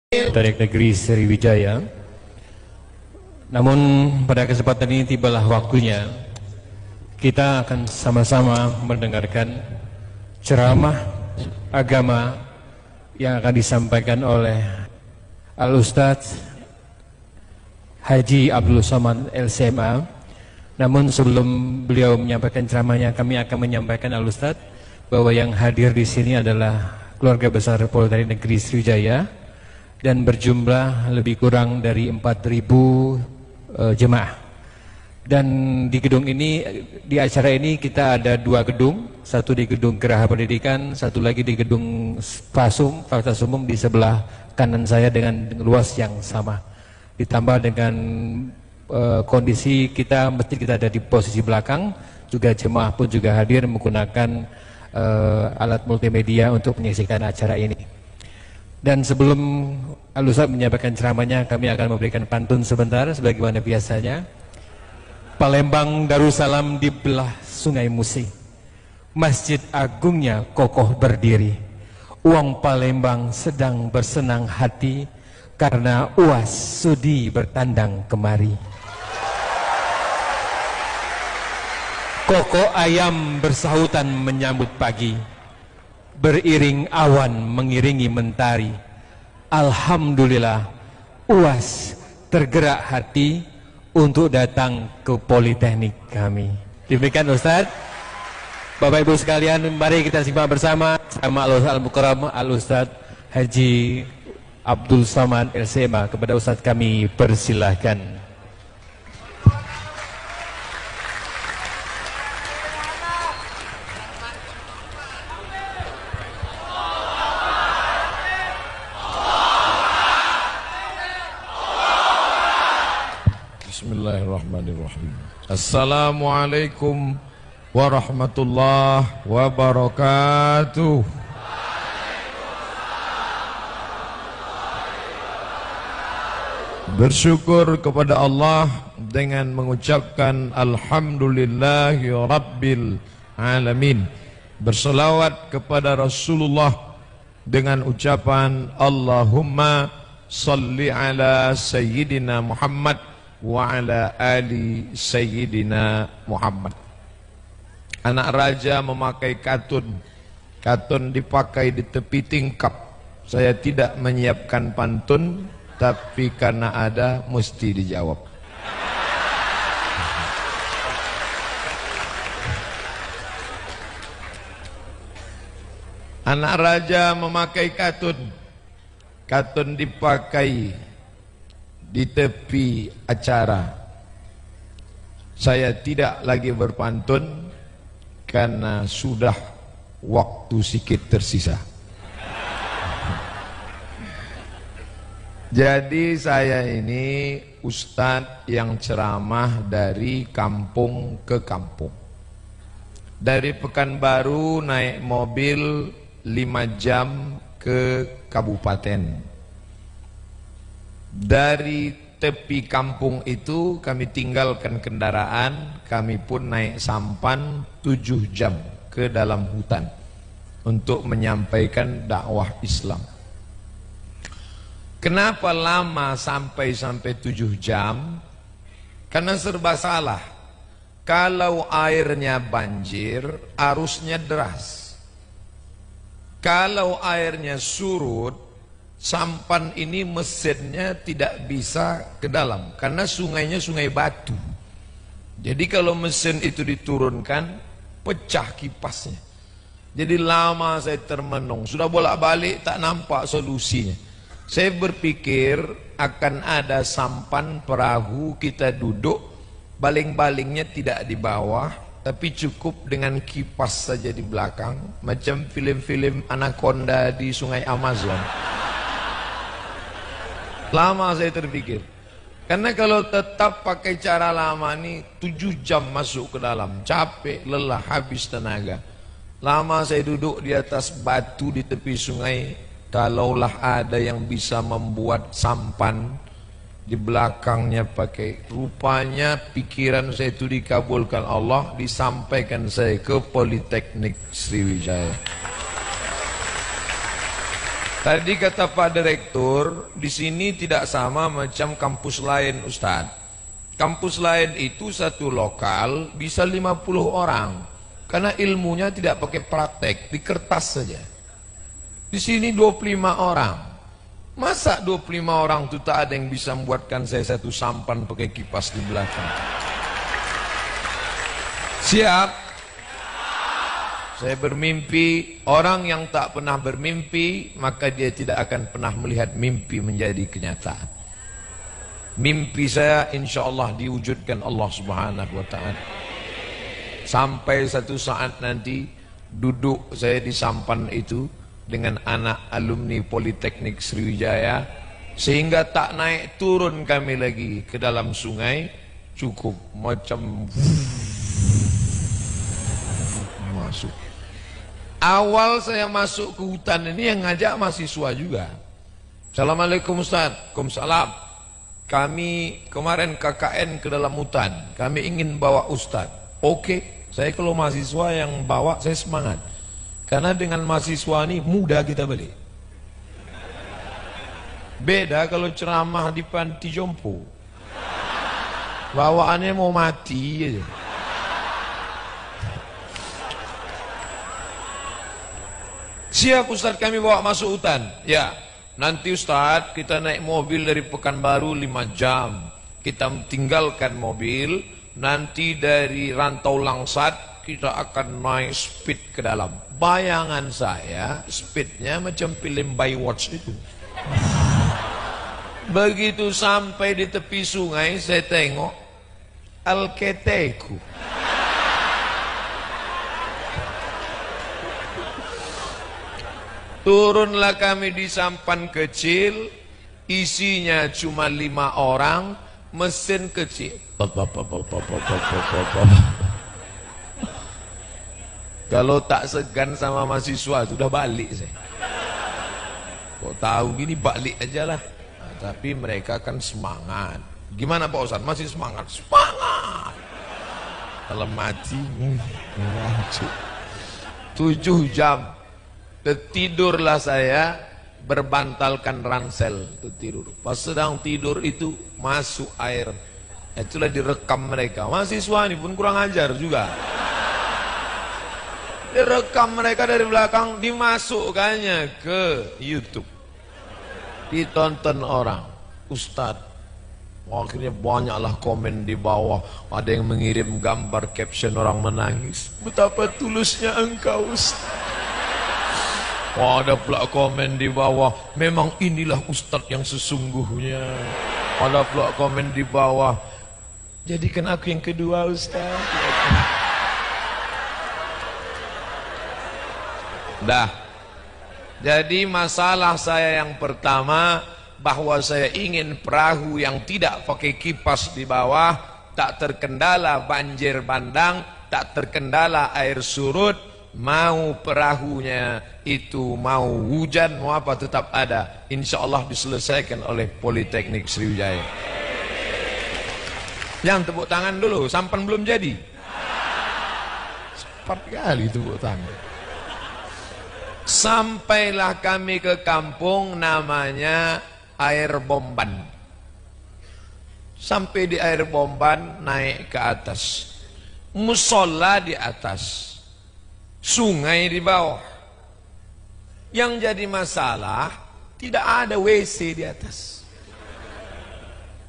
Tarik Negeri Sriwijaya. Namun pada kesempatan ini tibalah waktunya kita akan sama-sama mendengarkan ceramah agama yang akan disampaikan oleh Al-Ustadz Haji Abdul Somad LCMA. Namun sebelum beliau menyampaikan ceramahnya, kami akan menyampaikan Al-Ustadz bahwa yang hadir di sini adalah keluarga besar Polri Negeri Sriwijaya dan berjumlah lebih kurang dari 4.000 jemaah. Dan di gedung ini, di acara ini kita ada dua gedung, satu di gedung Geraha Pendidikan, satu lagi di gedung Fakultas Umum di sebelah kanan saya dengan luas yang sama. Ditambah dengan kondisi kita, masjid kita ada di posisi belakang, juga jemaah pun juga hadir menggunakan alat multimedia untuk menyaksikan acara ini. Dan sebelum Al-Ustadz menyampaikan ceramahnya, kami akan memberikan pantun sebentar sebagaimana biasanya. Palembang Darussalam di belah Sungai Musi, masjid agungnya kokoh berdiri. Uang Palembang sedang bersenang hati karena UAS sudi bertandang kemari. Koko ayam bersahutan menyambut pagi, beriring awan mengiringi mentari. Alhamdulillah UAS tergerak hati untuk datang ke Politeknik kami. Demikian Ustadz. Bapak Ibu sekalian, mari kita simak bersama sama Al-Mukarram Al-Ustadz Haji Abdul Somad LCMA. Kepada Ustadz kami persilahkan. Bismillahirrahmanirrahim. Assalamualaikum warahmatullahi wabarakatuh. Bersyukur kepada Allah dengan mengucapkan Alhamdulillahi Rabbil Alamin. Berselawat kepada Rasulullah dengan ucapan Allahumma salli ala Sayyidina Muhammad wa ala ali Sayyidina Muhammad. Anak raja memakai katun. Katun dipakai di tepi tingkap. Saya tidak menyiapkan pantun, tapi karena ada mesti dijawab. Anak raja memakai katun. Katun dipakai di tepi acara. Saya tidak lagi berpantun karena sudah waktu sikit tersisa. Jadi saya ini ustadz yang ceramah dari kampung ke kampung. Dari Pekanbaru naik mobil 5 jam ke kabupaten. Dari tepi kampung itu kami tinggalkan kendaraan, kami pun naik sampan 7 jam ke dalam hutan untuk menyampaikan dakwah Islam. Kenapa lama sampai 7 jam? Karena serba salah. Kalau airnya banjir, arusnya deras. Kalau airnya surut, sampan ini mesinnya tidak bisa ke dalam karena sungainya sungai batu. Jadi kalau mesin itu diturunkan, pecah kipasnya. Jadi lama saya termenung, sudah bolak-balik tak nampak solusinya. Saya berpikir akan ada sampan perahu, kita duduk, baling-balingnya tidak di bawah, tapi cukup dengan kipas saja di belakang, macam film-film Anaconda di sungai Amazon. Lama saya terpikir, karena kalau tetap pakai cara lama ini 7 jam masuk ke dalam, capek, lelah, habis tenaga. Lama saya duduk di atas batu di tepi sungai. Kalaulah ada yang bisa membuat sampan di belakangnya pakai, rupanya pikiran saya itu dikabulkan Allah, disampaikan saya ke Politeknik Sriwijaya. Tadi kata Pak Direktur, di sini tidak sama macam kampus lain, Ustadz. Kampus lain itu satu lokal bisa 50 orang. Karena ilmunya tidak pakai praktek, di kertas saja. Di sini 25 orang. Masa 25 orang itu tak ada yang bisa membuatkan saya satu sampan pakai kipas di belakang? Siap? Saya bermimpi, orang yang tak pernah bermimpi, maka dia tidak akan pernah melihat mimpi menjadi kenyataan. Mimpi saya insya Allah diwujudkan Allah Subhanahu wa ta'ala. Sampai satu saat nanti duduk saya di sampan itu dengan anak alumni Politeknik Sriwijaya, sehingga tak naik turun kami lagi ke dalam sungai, cukup macam masuk. Awal saya masuk ke hutan ini yang ngajak mahasiswa juga. Assalamualaikum Ustaz. Waalaikumsalam. Kami kemarin KKN ke dalam hutan, kami ingin bawa Ustaz. Oke, saya kalau mahasiswa yang bawa saya semangat. Karena dengan mahasiswa ini mudah kita balik. Beda kalau ceramah di panti jompo. Bawaannya mau mati aja. Siap Ustaz, kami bawa masuk hutan. Ya, nanti Ustaz kita naik mobil dari Pekanbaru 5 jam. Kita tinggalkan mobil, nanti dari Rantau Langsat kita akan naik speed ke dalam. Bayangan saya speednya macam film Baywatch itu. Begitu sampai di tepi sungai saya tengok Alketeku. Turunlah kami di sampan kecil, isinya cuma 5 orang, mesin kecil. Kalau tak segan sama mahasiswa sudah balik saya. Kok tahu gini balik aja lah. Nah, tapi mereka kan semangat. Gimana Pak Ustadz? Masih semangat? Semangat. Kalau mati 7 jam. Tidurlah saya berbantalkan ransel tidur. Pas sedang tidur itu masuk air. Itulah direkam mereka. Mahasiswa ini pun kurang ajar juga. Direkam mereka dari belakang, dimasukkannya ke YouTube. Ditonton orang. Ustadz, akhirnya banyaklah komen di bawah. Ada yang mengirim gambar caption orang menangis. Betapa tulusnya engkau Ustadz. Ada pula komen di bawah, memang inilah Ustadz yang sesungguhnya. Ada pula komen di bawah, jadikan aku yang kedua Ustadz. Dah. Jadi masalah saya yang pertama, bahwa saya ingin perahu yang tidak pakai kipas di bawah, tak terkendala banjir bandang, tak terkendala air surut. Mau perahunya itu mau hujan mau apa tetap ada, insya Allah diselesaikan oleh Politeknik Sriwijaya. Yang tepuk tangan dulu, sampan belum jadi. Cepat kali tepuk tangan. Sampailah kami ke kampung namanya Air Bomban. Sampai di Air Bomban, naik ke atas, musola di atas, sungai di bawah. Yang jadi masalah tidak ada WC di atas.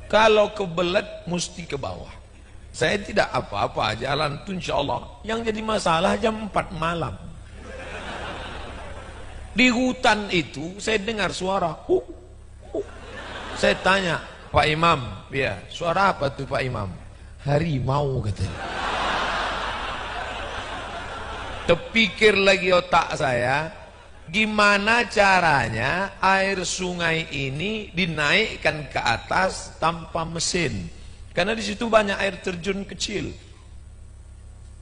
Kalau kebelet mesti ke bawah. Saya tidak apa-apa, jalan itu insya Allah. Yang jadi masalah jam 4 malam. Di hutan itu saya dengar suara Saya tanya Pak Imam, ya suara apa tuh Pak Imam? Harimau katanya. Terpikir lagi otak saya, gimana caranya air sungai ini dinaikkan ke atas tanpa mesin? Karena di situ banyak air terjun kecil.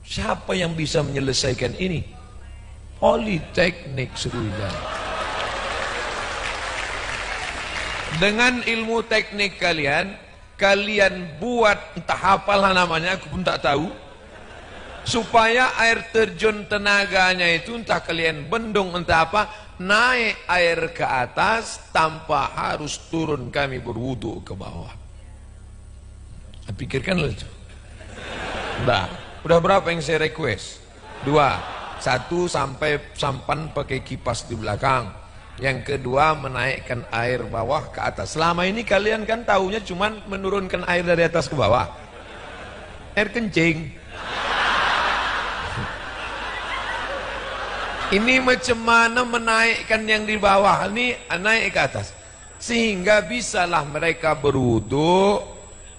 Siapa yang bisa menyelesaikan ini? Politeknik Sriwijaya. Dengan ilmu teknik kalian buat entah apalah namanya, aku pun tak tahu. Supaya air terjun tenaganya itu entah kalian bendung entah apa, naik air ke atas tanpa harus turun kami berwudu ke bawah. Pikirkanlah itu. Udah berapa yang saya request? 2. 1 sampai sampan pakai kipas di belakang. Yang kedua menaikkan air bawah ke atas. Selama ini kalian kan tahunya cuman menurunkan air dari atas ke bawah. Air kencing. Ini macam mana menaikkan yang di bawah ini naik ke atas. Sehingga bisalah mereka berwudu,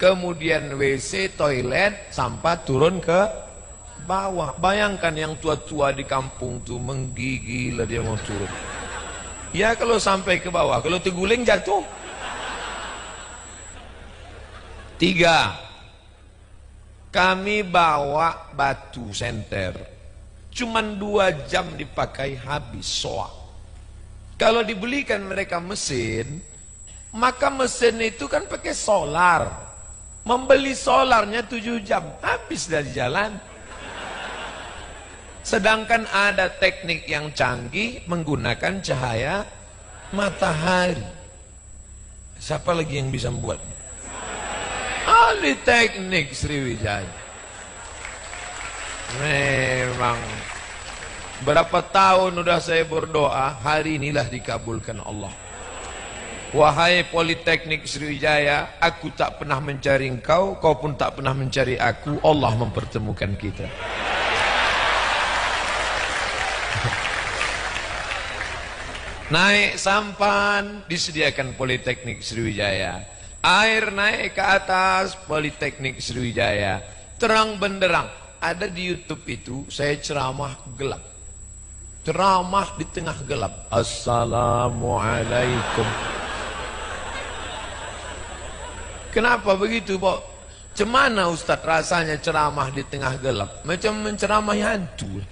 kemudian WC, toilet, sampah turun ke bawah. Bayangkan yang tua-tua di kampung tuh menggigil dia mau turun. Ya kalau sampai ke bawah, kalau terguling jatuh. 3. Kami bawa batu senter. Cuman 2 jam dipakai habis soak. Kalau dibelikan mereka mesin, maka mesin itu kan pakai solar. Membeli solarnya 7 jam, habis dari jalan. Sedangkan ada teknik yang canggih menggunakan cahaya matahari. Siapa lagi yang bisa membuat? Ahli teknik Sriwijaya. Memang berapa tahun udah saya berdoa, hari inilah dikabulkan Allah. Wahai Politeknik Sriwijaya, aku tak pernah mencari engkau, kau pun tak pernah mencari aku, Allah mempertemukan kita. Naik sampan disediakan Politeknik Sriwijaya. Air naik ke atas Politeknik Sriwijaya. Terang benderang. Ada di YouTube itu saya ceramah gelap. Ceramah di tengah gelap. Assalamualaikum. Kenapa begitu, Pak? Cemana Ustadz rasanya ceramah di tengah gelap? Macam menceramahi hantu.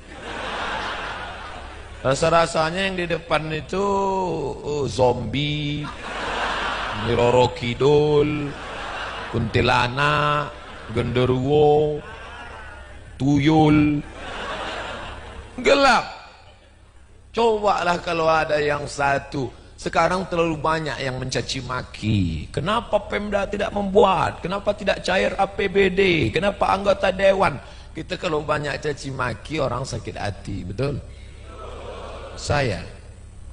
Rasa-rasanya yang di depan itu zombie, Roro Kidul, kuntilanak, genderuwo, tuyul, gelap. Cobalah kalau ada yang satu. Sekarang terlalu banyak yang mencaci maki. Kenapa Pemda tidak membuat? Kenapa tidak cair APBD? Kenapa anggota dewan? Kita kalau banyak caci maki orang sakit hati, betul? Saya,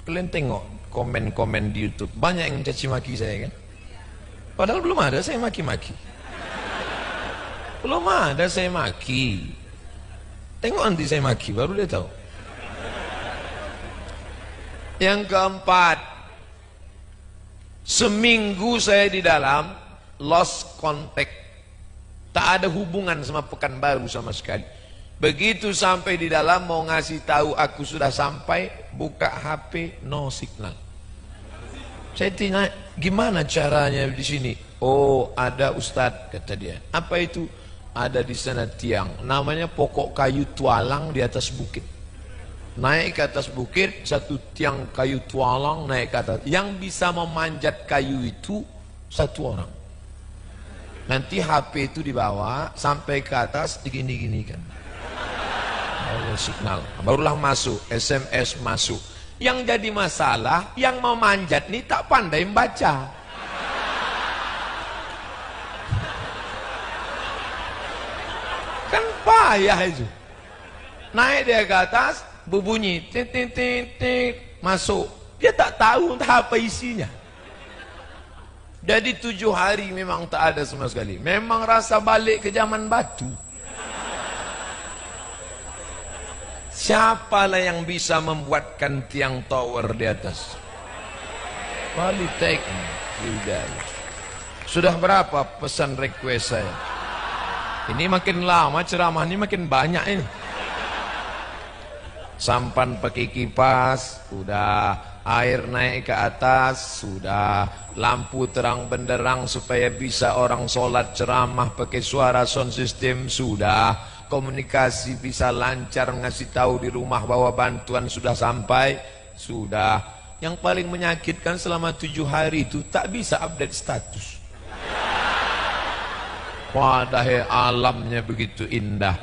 kalian tengok komen-komen di YouTube, banyak yang caci maki saya kan. Padahal belum ada saya maki-maki. Belum ada saya maki. Tengok nanti saya maki, baru dia tahu. Yang keempat, seminggu saya di dalam lost contact, tak ada hubungan sama Pekanbaru sama sekali. Begitu sampai di dalam mau ngasih tahu aku sudah sampai, buka HP no signal. Saya tanya, gimana caranya di sini? Oh, ada Ustadz, kata dia. Apa itu? Ada di sana tiang, namanya pokok kayu tualang di atas bukit. Naik ke atas bukit, satu tiang kayu tualang naik ke atas. Yang bisa memanjat kayu itu satu orang. Nanti HP itu dibawa sampai ke atas, digini-ginikan. Signal, barulah masuk, SMS masuk. Yang jadi masalah, yang memanjat ini tak pandai membaca. Kan payah itu. Naik dia ke atas, berbunyi, tit, masuk. Dia tak tahu entah apa isinya. Jadi 7 hari memang tak ada sama sekali. Memang rasa balik ke zaman batu. Siapalah yang bisa membuatkan tiang tower di atas? Politeknik Sriwijaya. Sudah berapa pesan request saya? Ini makin lama ceramah ini makin banyak ini. Sampan pakai kipas, sudah. Air naik ke atas, sudah. Lampu terang benderang supaya bisa orang sholat ceramah pakai suara sound system, sudah. Komunikasi bisa lancar, ngasih tahu di rumah bahwa bantuan sudah sampai, sudah. Yang paling menyakitkan selama 7 hari itu tak bisa update status. Padahal alamnya begitu indah.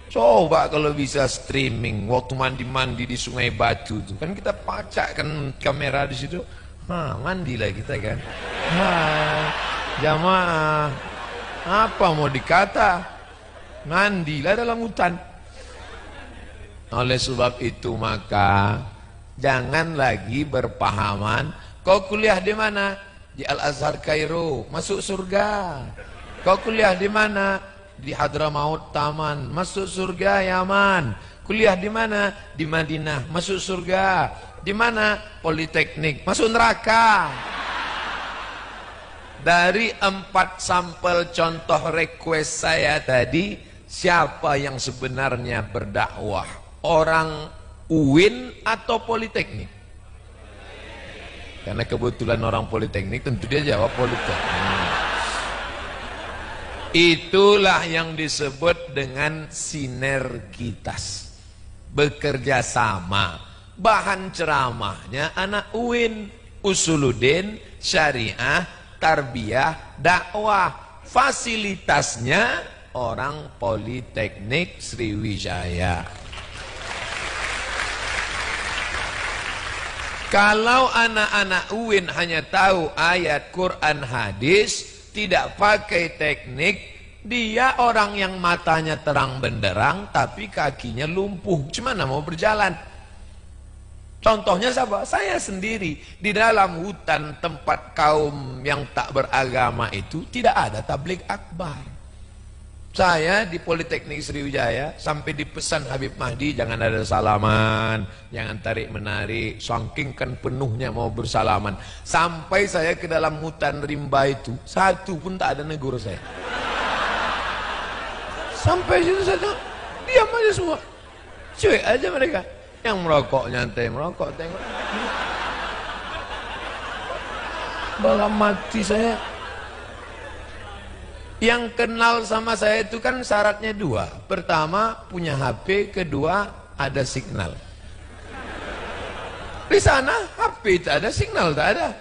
Coba kalau bisa streaming waktu mandi-mandi di Sungai Batu tuh. Kan kita pacakkan kamera di situ. Mandilah kita kan. Jamaah. Apa mau dikata? Mandilah dalam hutan. Oleh sebab itu maka jangan lagi berpahaman kau kuliah di mana? Di Al-Azhar Kairo, masuk surga. Kau kuliah di mana? Di Hadramaut Taman, masuk surga Yaman. Kuliah di mana? Di Madinah, masuk surga. Di mana? Politeknik, masuk neraka. Dari 4 sampel contoh request saya tadi, siapa yang sebenarnya berdakwah? Orang UIN atau Politeknik? Karena kebetulan orang Politeknik, tentu dia jawab Politeknik. Itulah yang disebut dengan sinergitas, bekerja sama. Bahan ceramahnya anak UIN, Usuluddin, Syariah, Tarbiyah, Dakwah. Fasilitasnya orang Politeknik Sriwijaya. Kalau anak-anak UIN hanya tahu ayat Quran hadis, tidak pakai teknik, dia orang yang matanya terang benderang tapi kakinya lumpuh, gimana mau berjalan? Contohnya siapa? Saya sendiri. Di dalam hutan tempat kaum yang tak beragama itu tidak ada tabligh akbar. Saya di Politeknik Sriwijaya sampai dipesan Habib Mahdi jangan ada salaman, jangan tarik menarik, saking kan penuhnya mau bersalaman. Sampai saya ke dalam hutan rimba itu, satu pun tak ada negur saya. Sampai situ saja, diam aja semua, cuek aja mereka. Yang merokok nyantai merokok, tengok. Dalam mati saya. Yang kenal sama saya itu kan syaratnya 2. Pertama punya HP, kedua ada signal. Di sana HP tak ada, signal tak ada.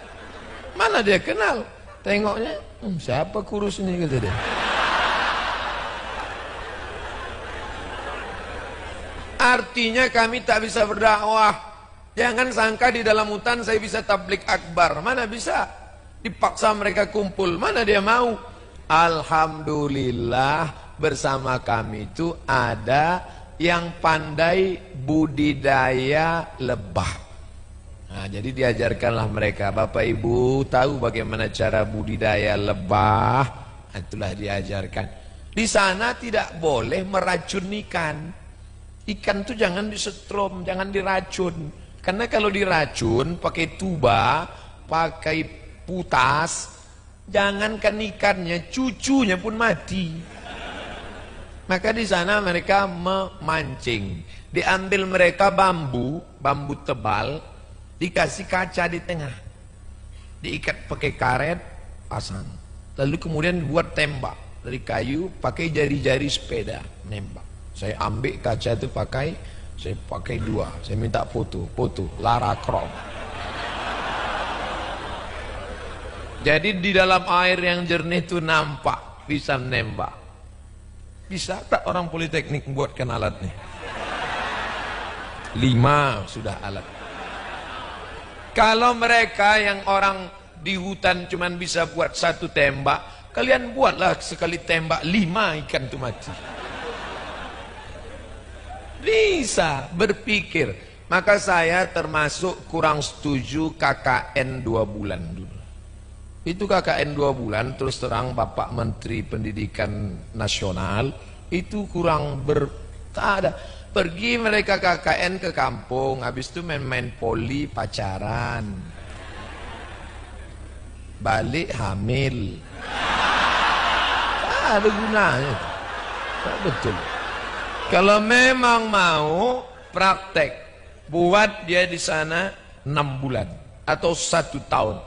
Mana dia kenal? Tengoknya, siapa kurus ini kata dia. Artinya kami tak bisa berdakwah. Jangan sangka di dalam hutan saya bisa tabligh akbar. Mana bisa? Dipaksa mereka kumpul. Mana dia mau? Alhamdulillah bersama kami itu ada yang pandai budidaya lebah. Nah, jadi diajarkanlah mereka, Bapak Ibu tahu bagaimana cara budidaya lebah? Itulah diajarkan. Di sana tidak boleh meracun ikan. Ikan itu jangan disetrum, jangan diracun. Karena kalau diracun pakai tuba, pakai putas, jangankan ikannya, cucunya pun mati. Maka di sana mereka memancing. Diambil mereka bambu tebal, dikasih kaca di tengah, diikat pakai karet, pasang. Lalu kemudian buat tembak dari kayu, pakai jari-jari sepeda, nembak. Saya ambil kaca itu saya pakai 2. Saya minta foto, Lara Croft. Jadi di dalam air yang jernih itu nampak bisa nembak. Bisa tak orang Politeknik buatkan alatnya? 5 sudah alat. Kalau mereka yang orang di hutan cuman bisa buat 1 tembak, kalian buatlah sekali tembak 5 ikan itu mati. Bisa berpikir. Maka saya termasuk kurang setuju KKN 2 bulan dulu. Itu KKN 2 bulan, terus terang Bapak Menteri Pendidikan Nasional itu kurang tak ada. Pergi mereka KKN ke kampung, habis itu main-main poli, pacaran, balik hamil. Tak ada gunanya. Tak betul. Kalau memang mau praktek, buat dia di sana 6 bulan atau 1 tahun.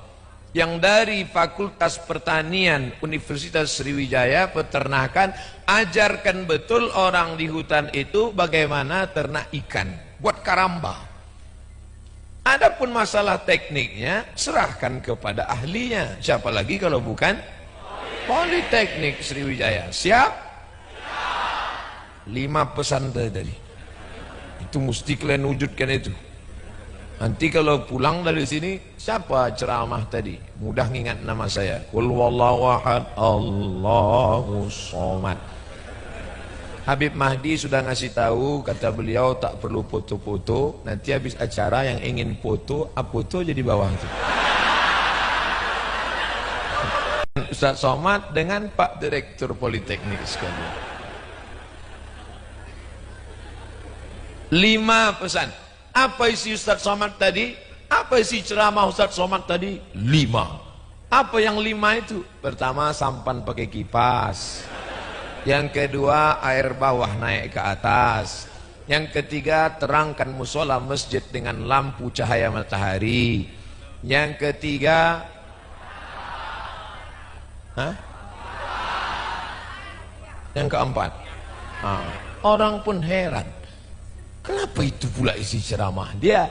Yang dari Fakultas Pertanian Universitas Sriwijaya Peternakan, ajarkan betul orang di hutan itu bagaimana ternak ikan, buat karamba. Adapun masalah tekniknya serahkan kepada ahlinya. Siapa lagi kalau bukan Politeknik Sriwijaya. Siap? 5 pesan tadi. Itu mesti kalian wujudkan itu. Nanti kalau pulang dari sini, siapa ceramah tadi? Mudah ngingat nama saya. Qul huwallahu ahad, Allahus somad. Habib Mahdi sudah ngasih tahu, kata beliau tak perlu foto-foto. Nanti habis acara yang ingin foto, foto jadi bawah itu. Ustaz Somad dengan Pak Direktur Politeknik sekalian. 5 pesan. Apa isi Ustaz Somad tadi? Apa isi ceramah Ustaz Somad tadi? 5. Apa yang 5 itu? Pertama, sampan pakai kipas. Yang kedua, air bawah naik ke atas. Yang ketiga, terangkan musola masjid dengan lampu cahaya matahari. Yang ketiga, yang keempat, orang pun heran, kenapa itu pula isi ceramah dia?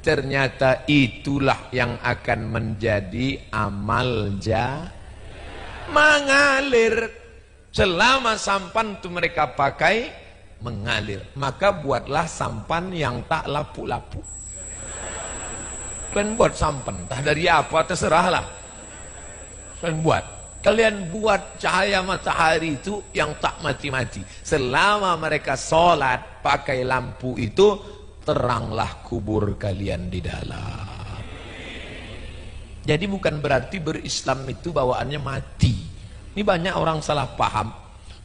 Ternyata itulah yang akan menjadi amal mengalir. Selama sampan itu mereka pakai mengalir, maka buatlah sampan yang tak lapu-lapu. Kalian buat sampan, entah dari apa terserahlah. Kalian buat cahaya matahari itu yang tak mati-mati. Selama mereka sholat pakai lampu itu, teranglah kubur kalian di dalam. Jadi bukan berarti berislam itu bawaannya mati. Ini banyak orang salah paham.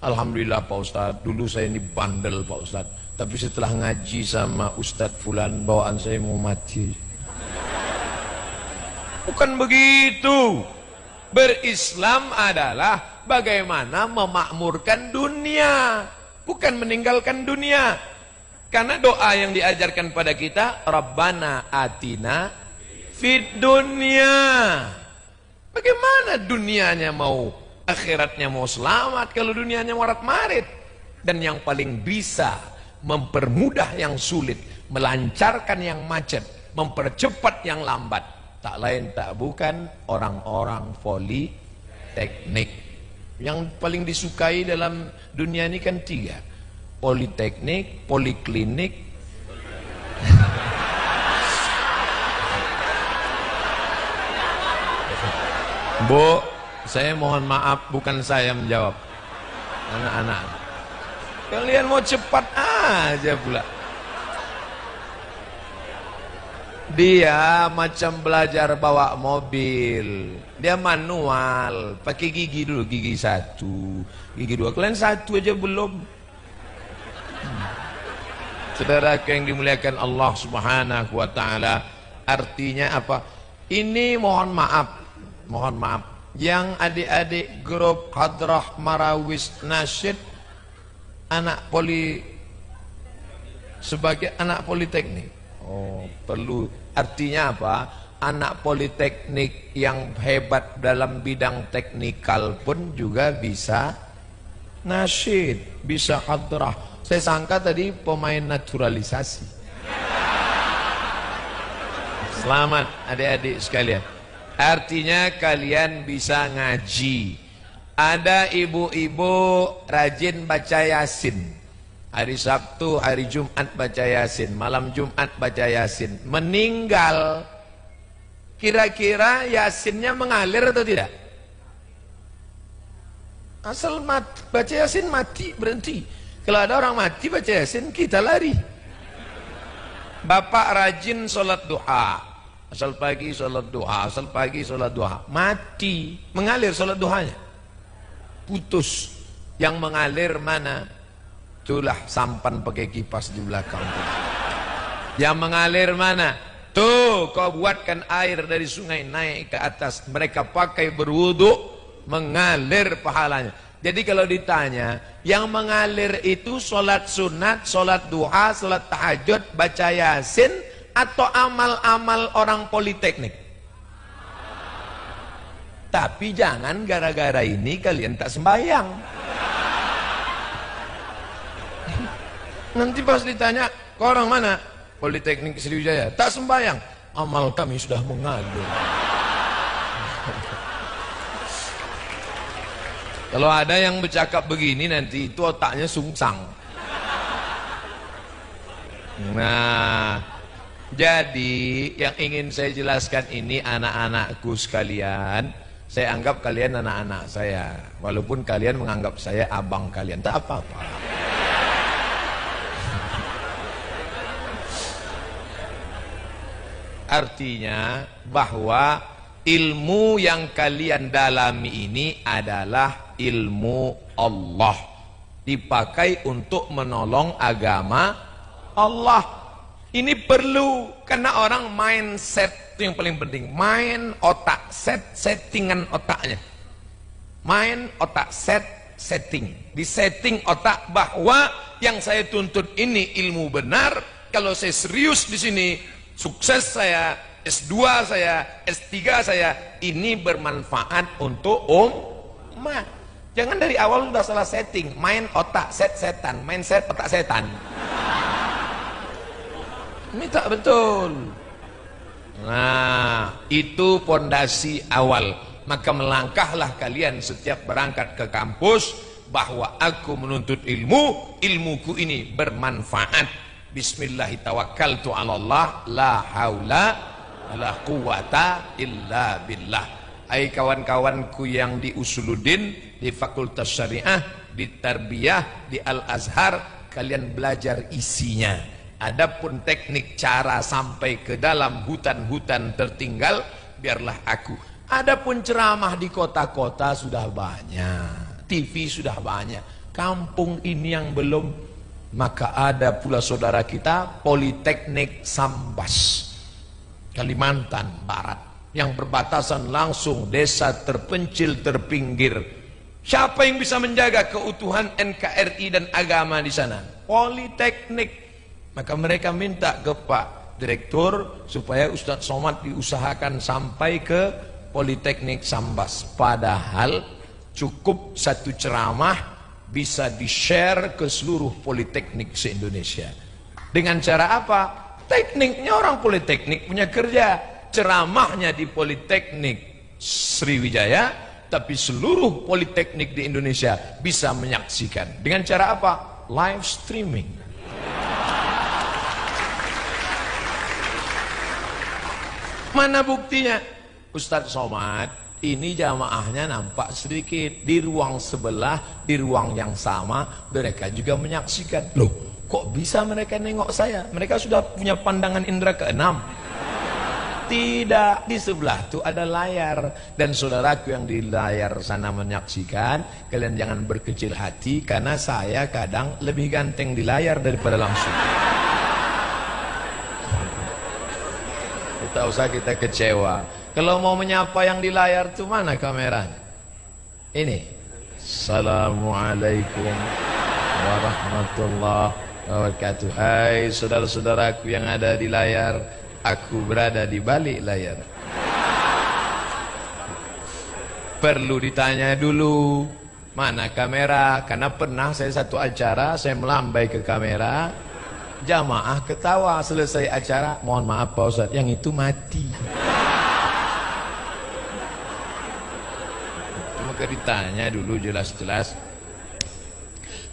Alhamdulillah Pak Ustadz, dulu saya ini bandel Pak Ustadz, tapi setelah ngaji sama Ustadz Fulan, bawaan saya mau mati. Bukan begitu. Berislam adalah bagaimana memakmurkan dunia, bukan meninggalkan dunia. Karena doa yang diajarkan pada kita, Rabbana atina fid dunya. Bagaimana dunianya mau, akhiratnya mau selamat kalau dunianya marat-marit? Dan yang paling bisa mempermudah yang sulit, melancarkan yang macet, mempercepat yang lambat, tak lain tak bukan orang-orang politeknik. Yang paling disukai dalam dunia ini kan 3: politeknik, poliklinik, Bu, saya mohon maaf, bukan saya menjawab, anak-anak. Kalian mau cepat aja pula. Dia macam belajar bawa mobil, dia manual, pakai gigi dulu, gigi 1, gigi 2. Kalian 1 aja belum. Saudara yang dimuliakan Allah Subhanahu wa taala, artinya apa? Ini mohon maaf yang adik-adik grup Hadrah Marawis Nasyid, sebagai anak politeknik. Oh, perlu. Artinya apa? Anak politeknik yang hebat dalam bidang teknikal pun juga bisa nasyid, bisa hadrah. Saya sangka tadi pemain naturalisasi. Selamat adik-adik sekalian. Artinya kalian bisa ngaji. Ada ibu-ibu rajin baca Yasin. Hari Sabtu, hari Jumat baca Yasin, malam Jumat baca Yasin. Meninggal, kira-kira Yasinnya mengalir atau tidak? Asal baca Yasin mati, berhenti. Kalau ada orang mati baca Yasin, kita lari. Bapak rajin sholat duha, asal pagi sholat duha, asal pagi sholat duha, mati, mengalir sholat duhanya, putus. Yang mengalir mana? Itulah sampan pakai kipas di belakang. Yang mengalir mana? Tuh, kau buatkan air dari sungai naik ke atas, mereka pakai berwudu, mengalir pahalanya. Jadi kalau ditanya, yang mengalir itu sholat sunat, sholat duha, sholat tahajud, baca Yasin, atau amal-amal orang politeknik? Tapi jangan gara-gara ini kalian tak sembahyang. Nanti pas ditanya, kau orang mana? Politeknik Sriwijaya. Tak sembahyang. Amal kami sudah mengalir. Kalau ada yang bercakap begini, nanti itu otaknya sungsang. Nah, jadi yang ingin saya jelaskan ini anak-anakku sekalian, saya anggap kalian anak-anak saya, walaupun kalian menganggap saya abang kalian, tak apa-apa. Artinya bahwa ilmu yang kalian dalami ini adalah ilmu Allah, dipakai untuk menolong agama Allah. Ini perlu, karena orang mindset itu yang paling penting. Main otak, settingan otaknya. Main otak, setting. Di setting otak bahwa yang saya tuntut ini ilmu benar. Kalau saya serius di sini, sukses saya, S2 saya, S3 saya, ini bermanfaat untuk umat. Jangan dari awal sudah salah setting. Main otak, setan. Mindset otak setan. Ini tak betul. Nah, itu pondasi awal. Maka melangkahlah kalian setiap berangkat ke kampus bahwa aku menuntut ilmu, ilmuku ini bermanfaat. Bismillahirrahmanirrahim. La haula la quwata illa billah. Hai kawan-kawanku yang di Usuluddin, di Fakultas Syariah, di Tarbiyah, di Al-Azhar, kalian belajar isinya. Adapun teknik cara sampai ke dalam hutan-hutan tertinggal, biarlah aku. Adapun ceramah di kota-kota sudah banyak, TV sudah banyak. Kampung ini yang belum, maka ada pula saudara kita Politeknik Sambas, Kalimantan Barat, yang berbatasan langsung desa terpencil terpinggir. Siapa yang bisa menjaga keutuhan NKRI dan agama di sana? Politeknik. Maka mereka minta ke Pak Direktur supaya Ustadz Somad diusahakan sampai ke Politeknik Sambas. Padahal cukup satu ceramah bisa di-share ke seluruh politeknik se-Indonesia. Dengan cara apa? Tekniknya orang politeknik punya kerja. Ceramahnya di Politeknik Sriwijaya, tapi seluruh politeknik di Indonesia bisa menyaksikan. Dengan cara apa? Live streaming. Mana buktinya? Ustadz Somad, ini jamaahnya nampak sedikit. Di ruang sebelah, di ruang yang sama, mereka juga menyaksikan. Loh, kok bisa mereka nengok saya? Mereka sudah punya pandangan indera keenam. Tidak, di sebelah itu ada layar. Dan saudaraku yang di layar sana menyaksikan, kalian jangan berkecil hati, karena saya kadang lebih ganteng di layar daripada langsung. Tak usah kita kecewa. Kalau mau menyapa yang di layar itu mana kameranya? Ini. Assalamualaikum warahmatullahi wabarakatuh. Hai saudara-saudaraku yang ada di layar, aku berada di balik layar. Perlu ditanya dulu, mana kamera? Karena pernah saya satu acara, saya melambai ke kamera, jamaah ketawa selesai acara, mohon maaf Pak Ustadz, yang itu mati. Maka ditanya dulu jelas-jelas.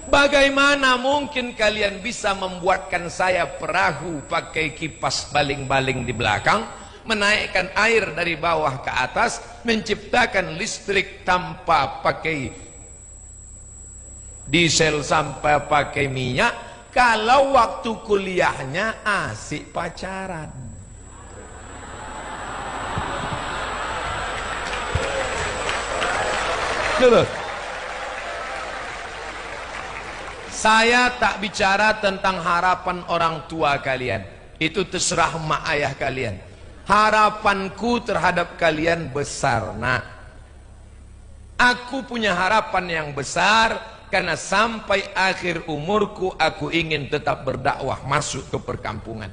Bagaimana mungkin kalian bisa membuatkan saya perahu pakai kipas baling-baling di belakang, menaikkan air dari bawah ke atas, menciptakan listrik tanpa pakai diesel sampai pakai minyak, kalau waktu kuliahnya asik pacaran? Dulu. Saya tak bicara tentang harapan orang tua kalian. Itu terserah mak ayah kalian. Harapanku terhadap kalian besar, nak. Aku punya harapan yang besar, karena sampai akhir umurku aku ingin tetap berdakwah masuk ke perkampungan.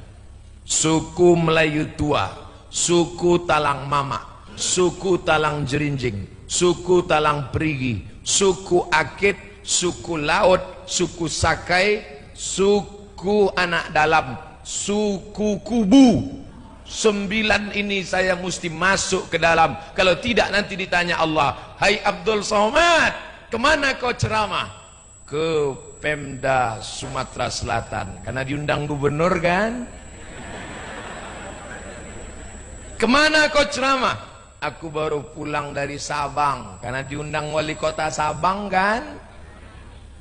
Suku Melayu tua, suku Talang Mama, suku Talang Jerinjing, suku Talang Perigi, suku Akit, suku Laut, suku Sakai, suku Anak Dalam, suku Kubu. 9 ini saya mesti masuk ke dalam. Kalau tidak nanti ditanya Allah, hai Abdul Somad, kemana kau ceramah? Ke Pemda Sumatera Selatan karena diundang gubernur kan. Kemana kau ceramah? Aku baru pulang dari Sabang karena diundang wali kota Sabang kan.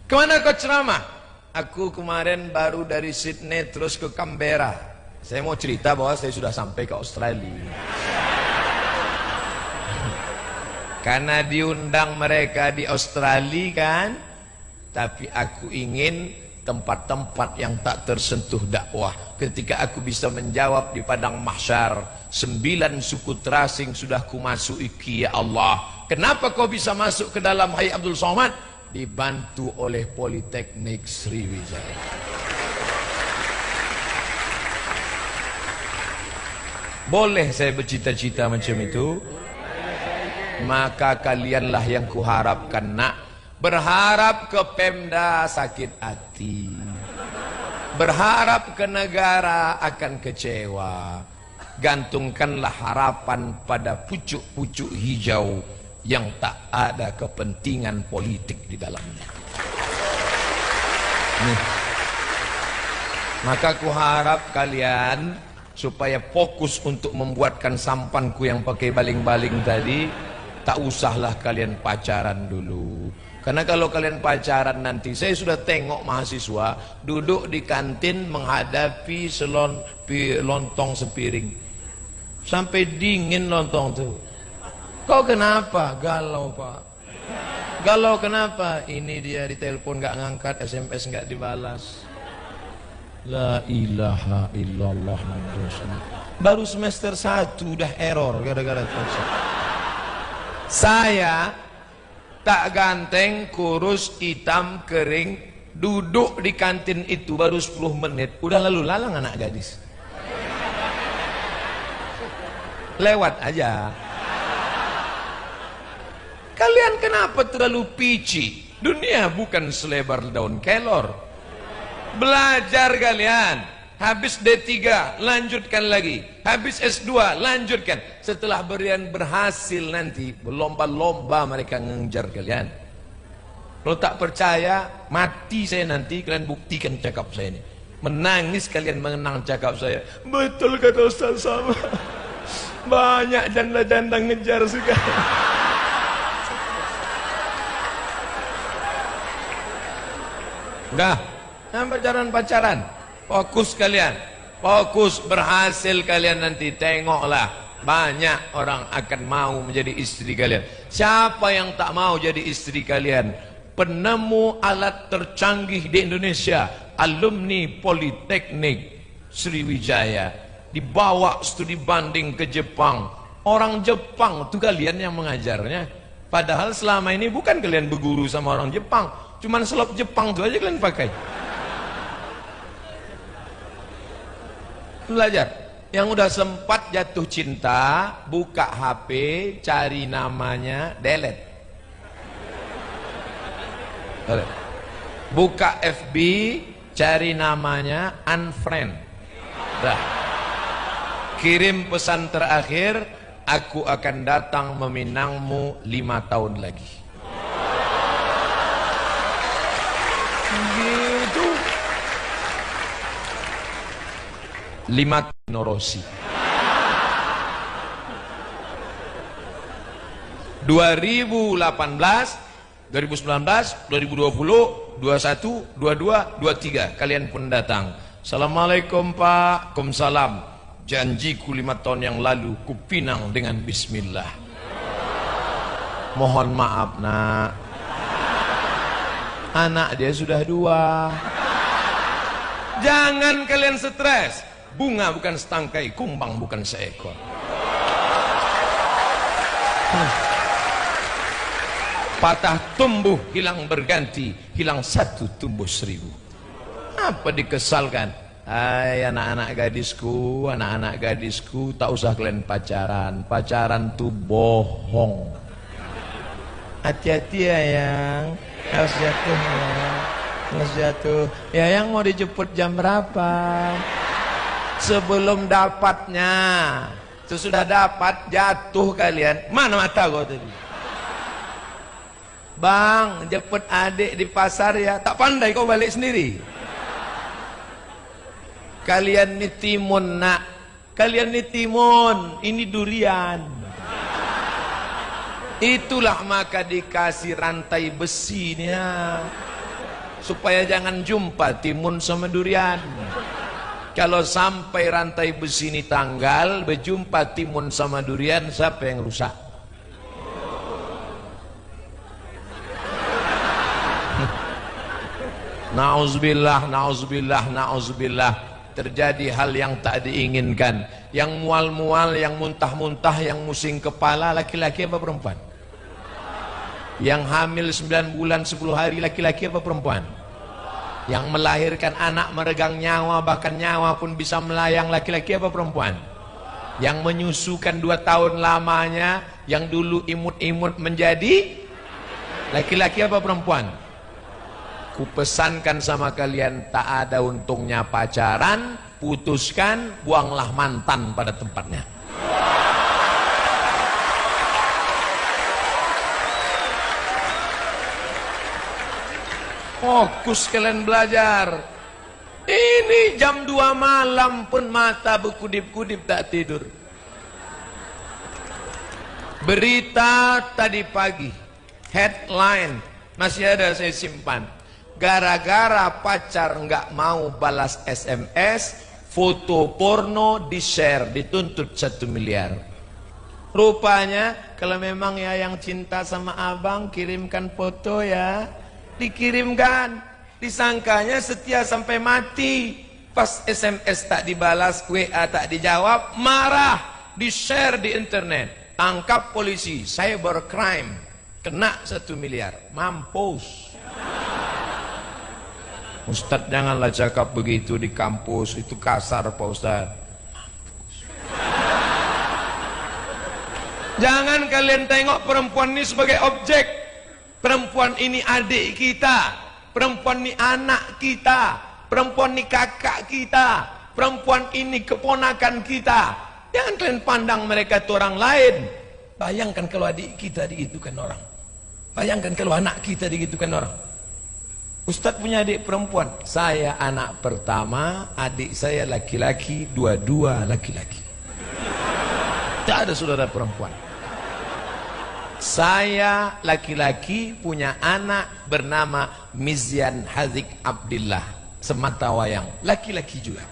Kemana kau ceramah? Aku kemarin baru dari Sydney terus ke Canberra. Saya mau cerita bahwa saya sudah sampai ke Australia. Karena diundang mereka di Australia kan. Tapi aku ingin tempat-tempat yang tak tersentuh dakwah. Ketika aku bisa menjawab di padang mahsyar, 9 suku terasing sudah kumasuki ya Allah. Kenapa kau bisa masuk ke dalam, hai Abdul Somad? Dibantu oleh Politeknik Sriwijaya. Boleh saya bercita-cita macam itu? Maka kalianlah yang kuharapkan nak. Berharap ke Pemda sakit hati, berharap ke negara akan kecewa. Gantungkanlah harapan pada pucuk-pucuk hijau yang tak ada kepentingan politik di dalamnya. Nih. Maka ku harap kalian supaya fokus untuk membuatkan sampanku yang pakai baling-baling tadi. Tak usahlah kalian pacaran dulu. Karena kalau kalian pacaran nanti, saya sudah tengok mahasiswa duduk di kantin menghadapi lontong sepiring. Sampai dingin lontong tuh. Kau kenapa? Galau pak. Galau kenapa? Ini dia ditelepon gak ngangkat, SMS gak dibalas. La ilaha illallah. Baru semester 1 udah error gara-gara itu. Saya tak ganteng, kurus, hitam, kering, duduk di kantin itu baru 10 menit udah lalu lalang anak gadis. Lewat aja. Kalian kenapa terlalu pici? Dunia bukan selebar daun kelor. Belajar kalian. Habis D3 lanjutkan lagi, habis S2 lanjutkan. Setelah berian berhasil nanti berlomba-lomba mereka ngejar kalian. Kalau tak percaya, mati saya nanti, kalian buktikan cakap saya ini. Menangis kalian mengenang cakap saya. Betul kata Ustaz sama. Banyak janda-janda ngejar sekali. Enggak, pacaran-pacaran. Fokus kalian, fokus, berhasil kalian nanti. Tengoklah, banyak orang akan mau menjadi istri kalian. Siapa yang tak mau jadi istri kalian? Penemu alat tercanggih di Indonesia, alumni Politeknik Sriwijaya, dibawa studi banding ke Jepang. Orang Jepang itu kalian yang mengajarnya. Padahal selama ini bukan kalian berguru sama orang Jepang, cuman selop Jepang itu aja kalian pakai. Belajar. Yang udah sempat jatuh cinta, buka HP, cari namanya, delete. Buka FB, cari namanya, unfriend. Dah. Kirim pesan terakhir, aku akan datang meminangmu 5 tahun lagi. Gitu. 5 Norosi 2018, 2019, 2020, 21, 22, 23 kalian pun datang. Assalamualaikum Pak. Waalaikumsalam. Janjiku 5 tahun yang lalu kupinang dengan bismillah. Mohon maaf nak, anak dia sudah 2. Jangan kalian stres. Bunga bukan setangkai, kumbang bukan seekor. Patah tumbuh hilang berganti, hilang 1 tumbuh 1000. Apa dikesalkan? Hai anak-anak gadisku, anak-anak gadisku, tak usah kalian pacaran. Pacaran tuh bohong. Hati-hati ya yang harus jatuh ya. Harus jatuh. Ya yang mau dijemput jam berapa? Sebelum dapatnya. Sesudah dapat jatuh kalian. Mana mata kau tadi? Bang, jemput adik di pasar ya. Tak pandai kau balik sendiri. Kalian ni timun nak. Kalian ni timun, ini durian. Itulah maka dikasih rantai besi ni ya. Supaya jangan jumpa timun sama durian. Kalau sampai rantai besi ini tanggal, berjumpa timun sama durian, siapa yang rusak? Nauzubillah, nauzubillah, nauzubillah. Terjadi hal yang tak diinginkan. Yang mual-mual, yang muntah-muntah, yang musing kepala, laki-laki apa perempuan? Yang hamil 9 bulan 10 hari, laki-laki apa perempuan? Yang melahirkan anak meregang nyawa, bahkan nyawa pun bisa melayang, laki-laki apa perempuan? Yang menyusukan 2 tahun lamanya, yang dulu imut-imut menjadi laki-laki apa perempuan? Kupesankan sama kalian, tak ada untungnya pacaran, putuskan, buanglah mantan pada tempatnya. Fokus kalian belajar. Ini jam 2 malam pun mata berkudip-kudip tak tidur. Berita tadi pagi, headline, masih ada saya simpan. Gara-gara pacar nggak mau balas SMS, foto porno di-share, dituntut 1 miliar. Rupanya kalau memang ya yang cinta sama abang, kirimkan foto ya. Dikirimkan, disangkanya setia sampai mati. Pas SMS tak dibalas, WA tak dijawab, marah, di-share di internet. Tangkap polisi, cybercrime, kena 1 miliar, mampus. Ustadz janganlah cakap begitu di kampus, itu kasar Pak Ustadz. Jangan kalian tengok perempuan ini sebagai objek. Perempuan ini adik kita, perempuan ini anak kita, perempuan ini kakak kita, perempuan ini keponakan kita. Jangan kalian pandang mereka itu orang lain. Bayangkan kalau adik kita digitukan orang. Bayangkan kalau anak kita digitukan orang. Ustadz punya adik perempuan, saya anak pertama, adik saya laki-laki, dua-dua laki-laki. Tak ada saudara perempuan. Saya laki-laki punya anak bernama Mizyan Hazik Abdillah, semata wayang, laki-laki juga.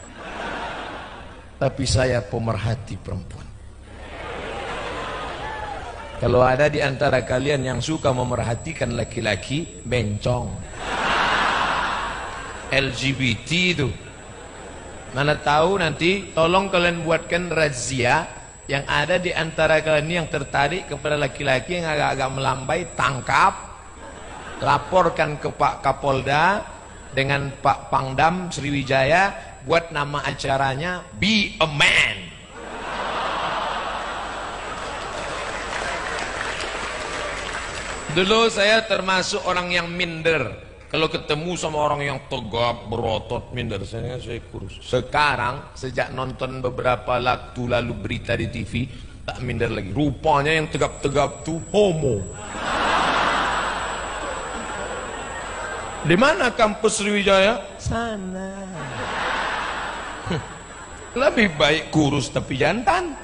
Tapi saya pemerhati perempuan. Kalau ada di antara kalian yang suka memerhatikan laki-laki, bencong. LGBT itu, mana tahu nanti tolong kalian buatkan razia yang ada di antara kalian yang tertarik kepada laki-laki yang agak-agak melambai, tangkap, laporkan ke Pak Kapolda dengan Pak Pangdam Sriwijaya, buat nama acaranya Be a Man. Dulu saya termasuk orang yang minder. Kalau ketemu sama orang yang tegap, berotot, minder, saya kurus. Sekarang, sejak nonton beberapa waktu lalu berita di TV, tak minder lagi. Rupanya yang tegap-tegap tuh homo. Di mana kampus Sriwijaya? Sana. Lebih baik kurus tapi jantan.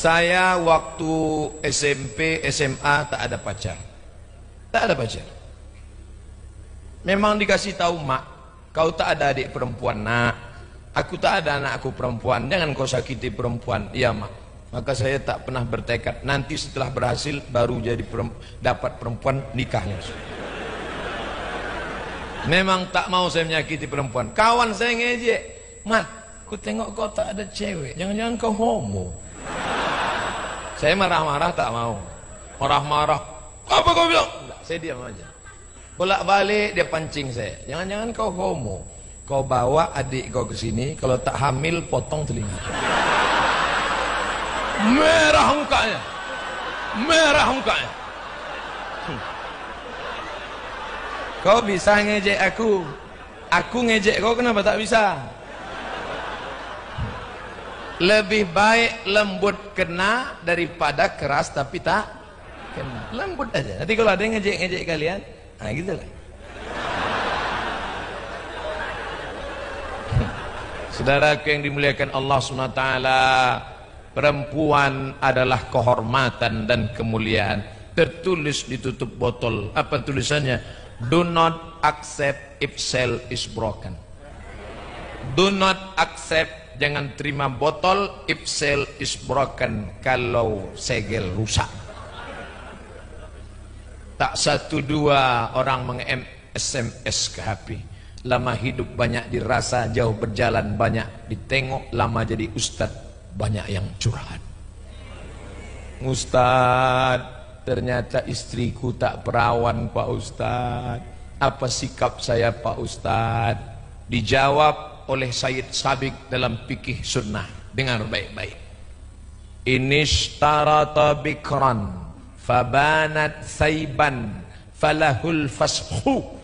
Saya waktu SMP, SMA tak ada pacar. Tak ada pacar. Memang dikasih tahu mak, kau tak ada adik perempuan nak. Aku tak ada anakku perempuan, jangan kau sakiti perempuan. Iya mak. Maka saya tak pernah bertekad, nanti setelah berhasil baru jadi dapat perempuan, nikahnya. Memang tak mau saya menyakiti perempuan. Kawan saya ngejek, Mat, aku tengok kau tak ada cewek, jangan-jangan kau homo. Saya marah-marah tak mau. Marah-marah, apa kau bilang? Enggak, saya diam aja. Bolak-balik dia pancing saya. Jangan-jangan kau homo. Kau bawa adik kau ke sini, kalau tak hamil potong telinga. Merah mukanya. Merah mukanya. Kau bisa ngejek aku. Aku ngejek kau kenapa tak bisa? Lebih baik lembut kena daripada keras tapi tak kena. Lembut aja. Nanti kalau ada yang ngejek-ngejek kalian, nah gitu lah. Saudaraku yang dimuliakan Allah SWT, perempuan adalah kehormatan dan kemuliaan. Tertulis di tutup botol, apa tulisannya? Do not accept if cell is broken. Do not accept, jangan terima botol if cell is broken, kalau segel rusak. Tak satu dua orang meng-SMS ke HP. Lama hidup banyak dirasa, jauh berjalan banyak ditengok, lama jadi ustadz banyak yang curhat. Ustadz, ternyata istriku tak perawan Pak Ustadz. Apa sikap saya Pak Ustadz? Dijawab oleh Sayyid Sabiq dalam fikih sunnah. Dengar baik-baik. Inishtarata bikran fabanat saiban falahul fashu.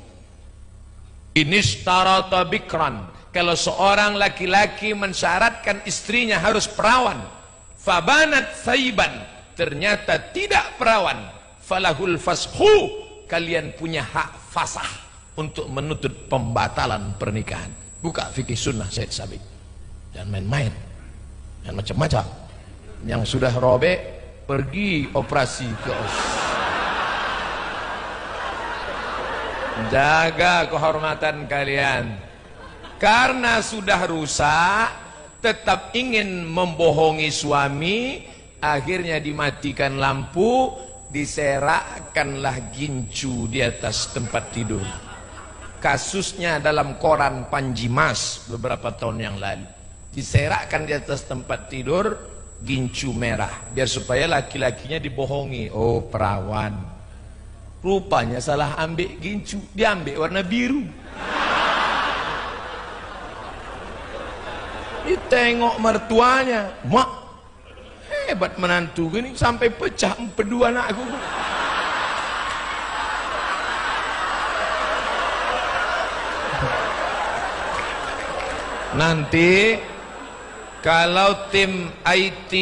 Inishtarata bikran, kalau seorang laki-laki mensyaratkan istrinya harus perawan, fabanat saiban, ternyata tidak perawan, falahul fashu, kalian punya hak fasah untuk menuntut pembatalan pernikahan. Buka fikih sunnah Sayyid Sabiq. Jangan main-main, jangan macam-macam. Yang sudah robek pergi operasi ke jaga kehormatan kalian. Karena sudah rusak, tetap ingin membohongi suami, akhirnya dimatikan lampu, diserakkanlah gincu di atas tempat tidur. Kasusnya dalam koran Panji Mas beberapa tahun yang lalu. Diserakkan di atas tempat tidur gincu merah, biar supaya laki-lakinya dibohongi, oh perawan. Rupanya salah ambil gincu, diambil warna biru. Ditengok mertuanya, mak hebat menantu gini, sampai pecah empedu anakku. Nanti kalau tim IT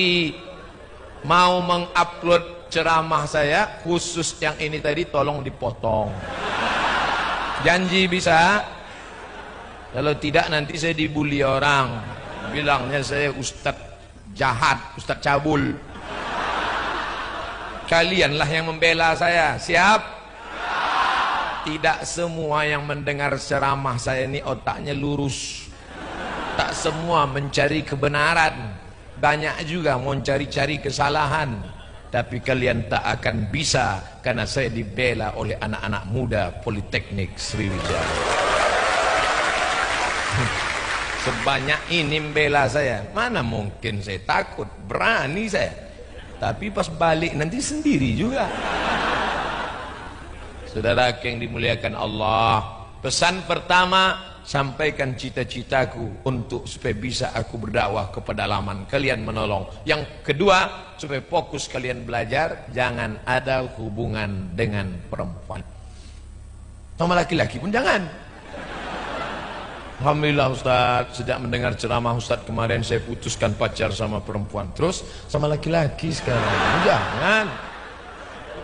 mau mengupload ceramah saya, khusus yang ini tadi tolong dipotong. Janji bisa? Kalau tidak nanti saya dibully orang, bilangnya saya ustadz jahat, ustadz cabul. Kalianlah yang membela saya, siap? Tidak semua yang mendengar ceramah saya ini otaknya lurus. Tak semua mencari kebenaran, banyak juga mau cari-cari kesalahan. Tapi kalian tak akan bisa, karena saya dibela oleh anak-anak muda Politeknik Sriwijaya. Sebanyak ini membela saya, mana mungkin saya takut, berani saya. Tapi pas balik nanti sendiri juga. Saudara yang dimuliakan Allah, pesan pertama, sampaikan cita-citaku untuk supaya bisa aku berdakwah ke pedalaman, kalian menolong. Yang kedua, supaya fokus kalian belajar, jangan ada hubungan dengan perempuan. Sama laki-laki pun jangan. Alhamdulillah Ustaz, sejak mendengar ceramah Ustaz kemarin saya putuskan pacar sama perempuan. Terus sama laki-laki sekarang. Jangan.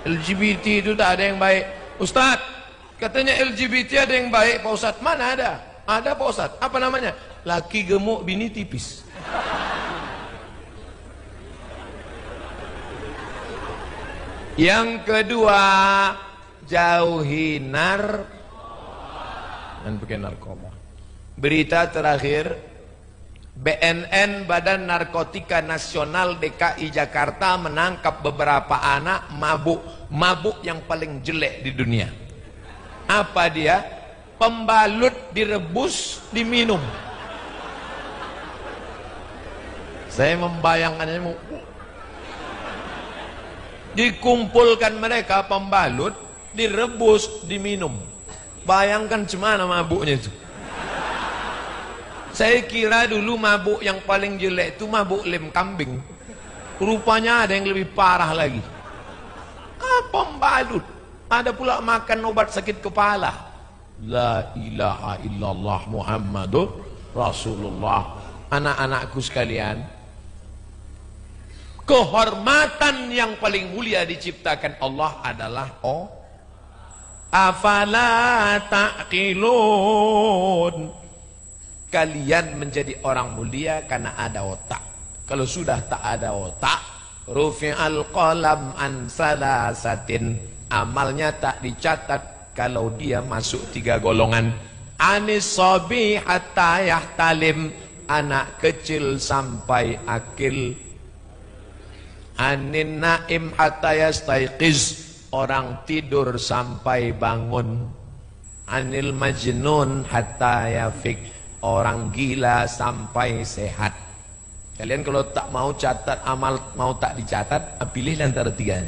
LGBT itu tak ada yang baik. Ustaz, katanya LGBT ada yang baik Pak Ustaz. Mana ada? Ada Pak Ustaz. Apa namanya? Laki gemuk, bini tipis. Yang kedua, jauhi dan pakai narkoba. Berita terakhir, BNN Badan Narkotika Nasional DKI Jakarta menangkap beberapa anak mabuk yang paling jelek di dunia. Apa dia? Pembalut direbus, diminum. Saya membayangkannya, dikumpulkan mereka pembalut, direbus, diminum. Bayangkan cemana mabuknya itu. Saya kira dulu mabuk yang paling jelek itu mabuk lem kambing. Rupanya ada yang lebih parah lagi. Pembalut. Ada pula makan obat sakit kepala. La ilaha illallah Muhammadur Rasulullah. Anak-anakku sekalian, Kehormatan yang paling mulia diciptakan Allah adalah afala ta'qilun. Kalian menjadi orang mulia karena ada otak. Kalau sudah tak ada otak, rufi'al qalam an salasatin, amalnya tak dicatat kalau dia masuk 3 golongan. Anis sabi hatta yahtalim, anak kecil sampai akil. Anin naim hatta yastaiqiz, orang tidur sampai bangun. Anil majnun hatta yafik, orang gila sampai sehat. Kalian kalau tak mau catat amal, mau tak dicatat, pilih antara 3.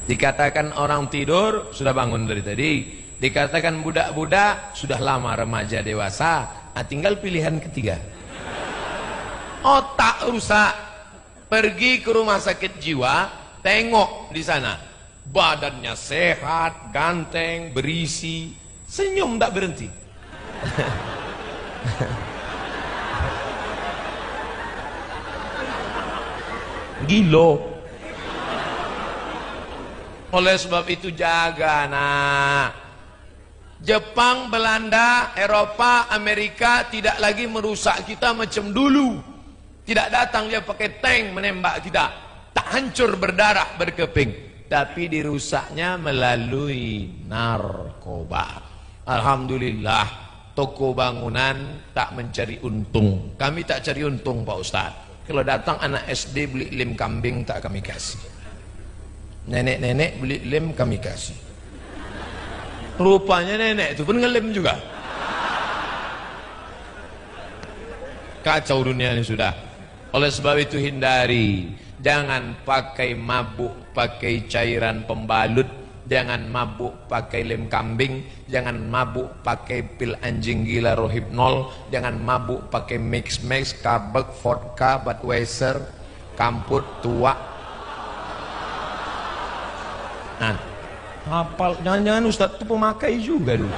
Dikatakan orang tidur, sudah bangun dari tadi. Dikatakan budak-budak, sudah lama remaja dewasa. Tinggal pilihan ketiga. Otak rusak, pergi ke rumah sakit jiwa, tengok di sana. Badannya sehat, ganteng, berisi, senyum tak berhenti. Gilo. Oleh sebab itu jaga nak. Jepang, Belanda, Eropa, Amerika tidak lagi merusak kita macam dulu. Tidak datang dia pakai tank menembak kita. Tak hancur berdarah berkeping, tapi dirusaknya melalui narkoba. Alhamdulillah, toko bangunan tak mencari untung. Kami tak cari untung Pak Ustaz. Kalau datang anak SD beli lem kambing tak kami kasih. Nenek-nenek beli lem kami kasih. Rupanya nenek itu pun ngelem juga. Kacau dunia ini sudah. Oleh sebab itu hindari. Jangan pakai mabuk, pakai cairan pembalut. Jangan mabuk pakai lem kambing. Jangan mabuk pakai pil anjing gila Rohypnol. Jangan mabuk pakai mix-mix, kabek, vodka, Budweiser, kamput, tua. Nah, hafal, jangan-jangan Ustaz itu pemakai juga dulu.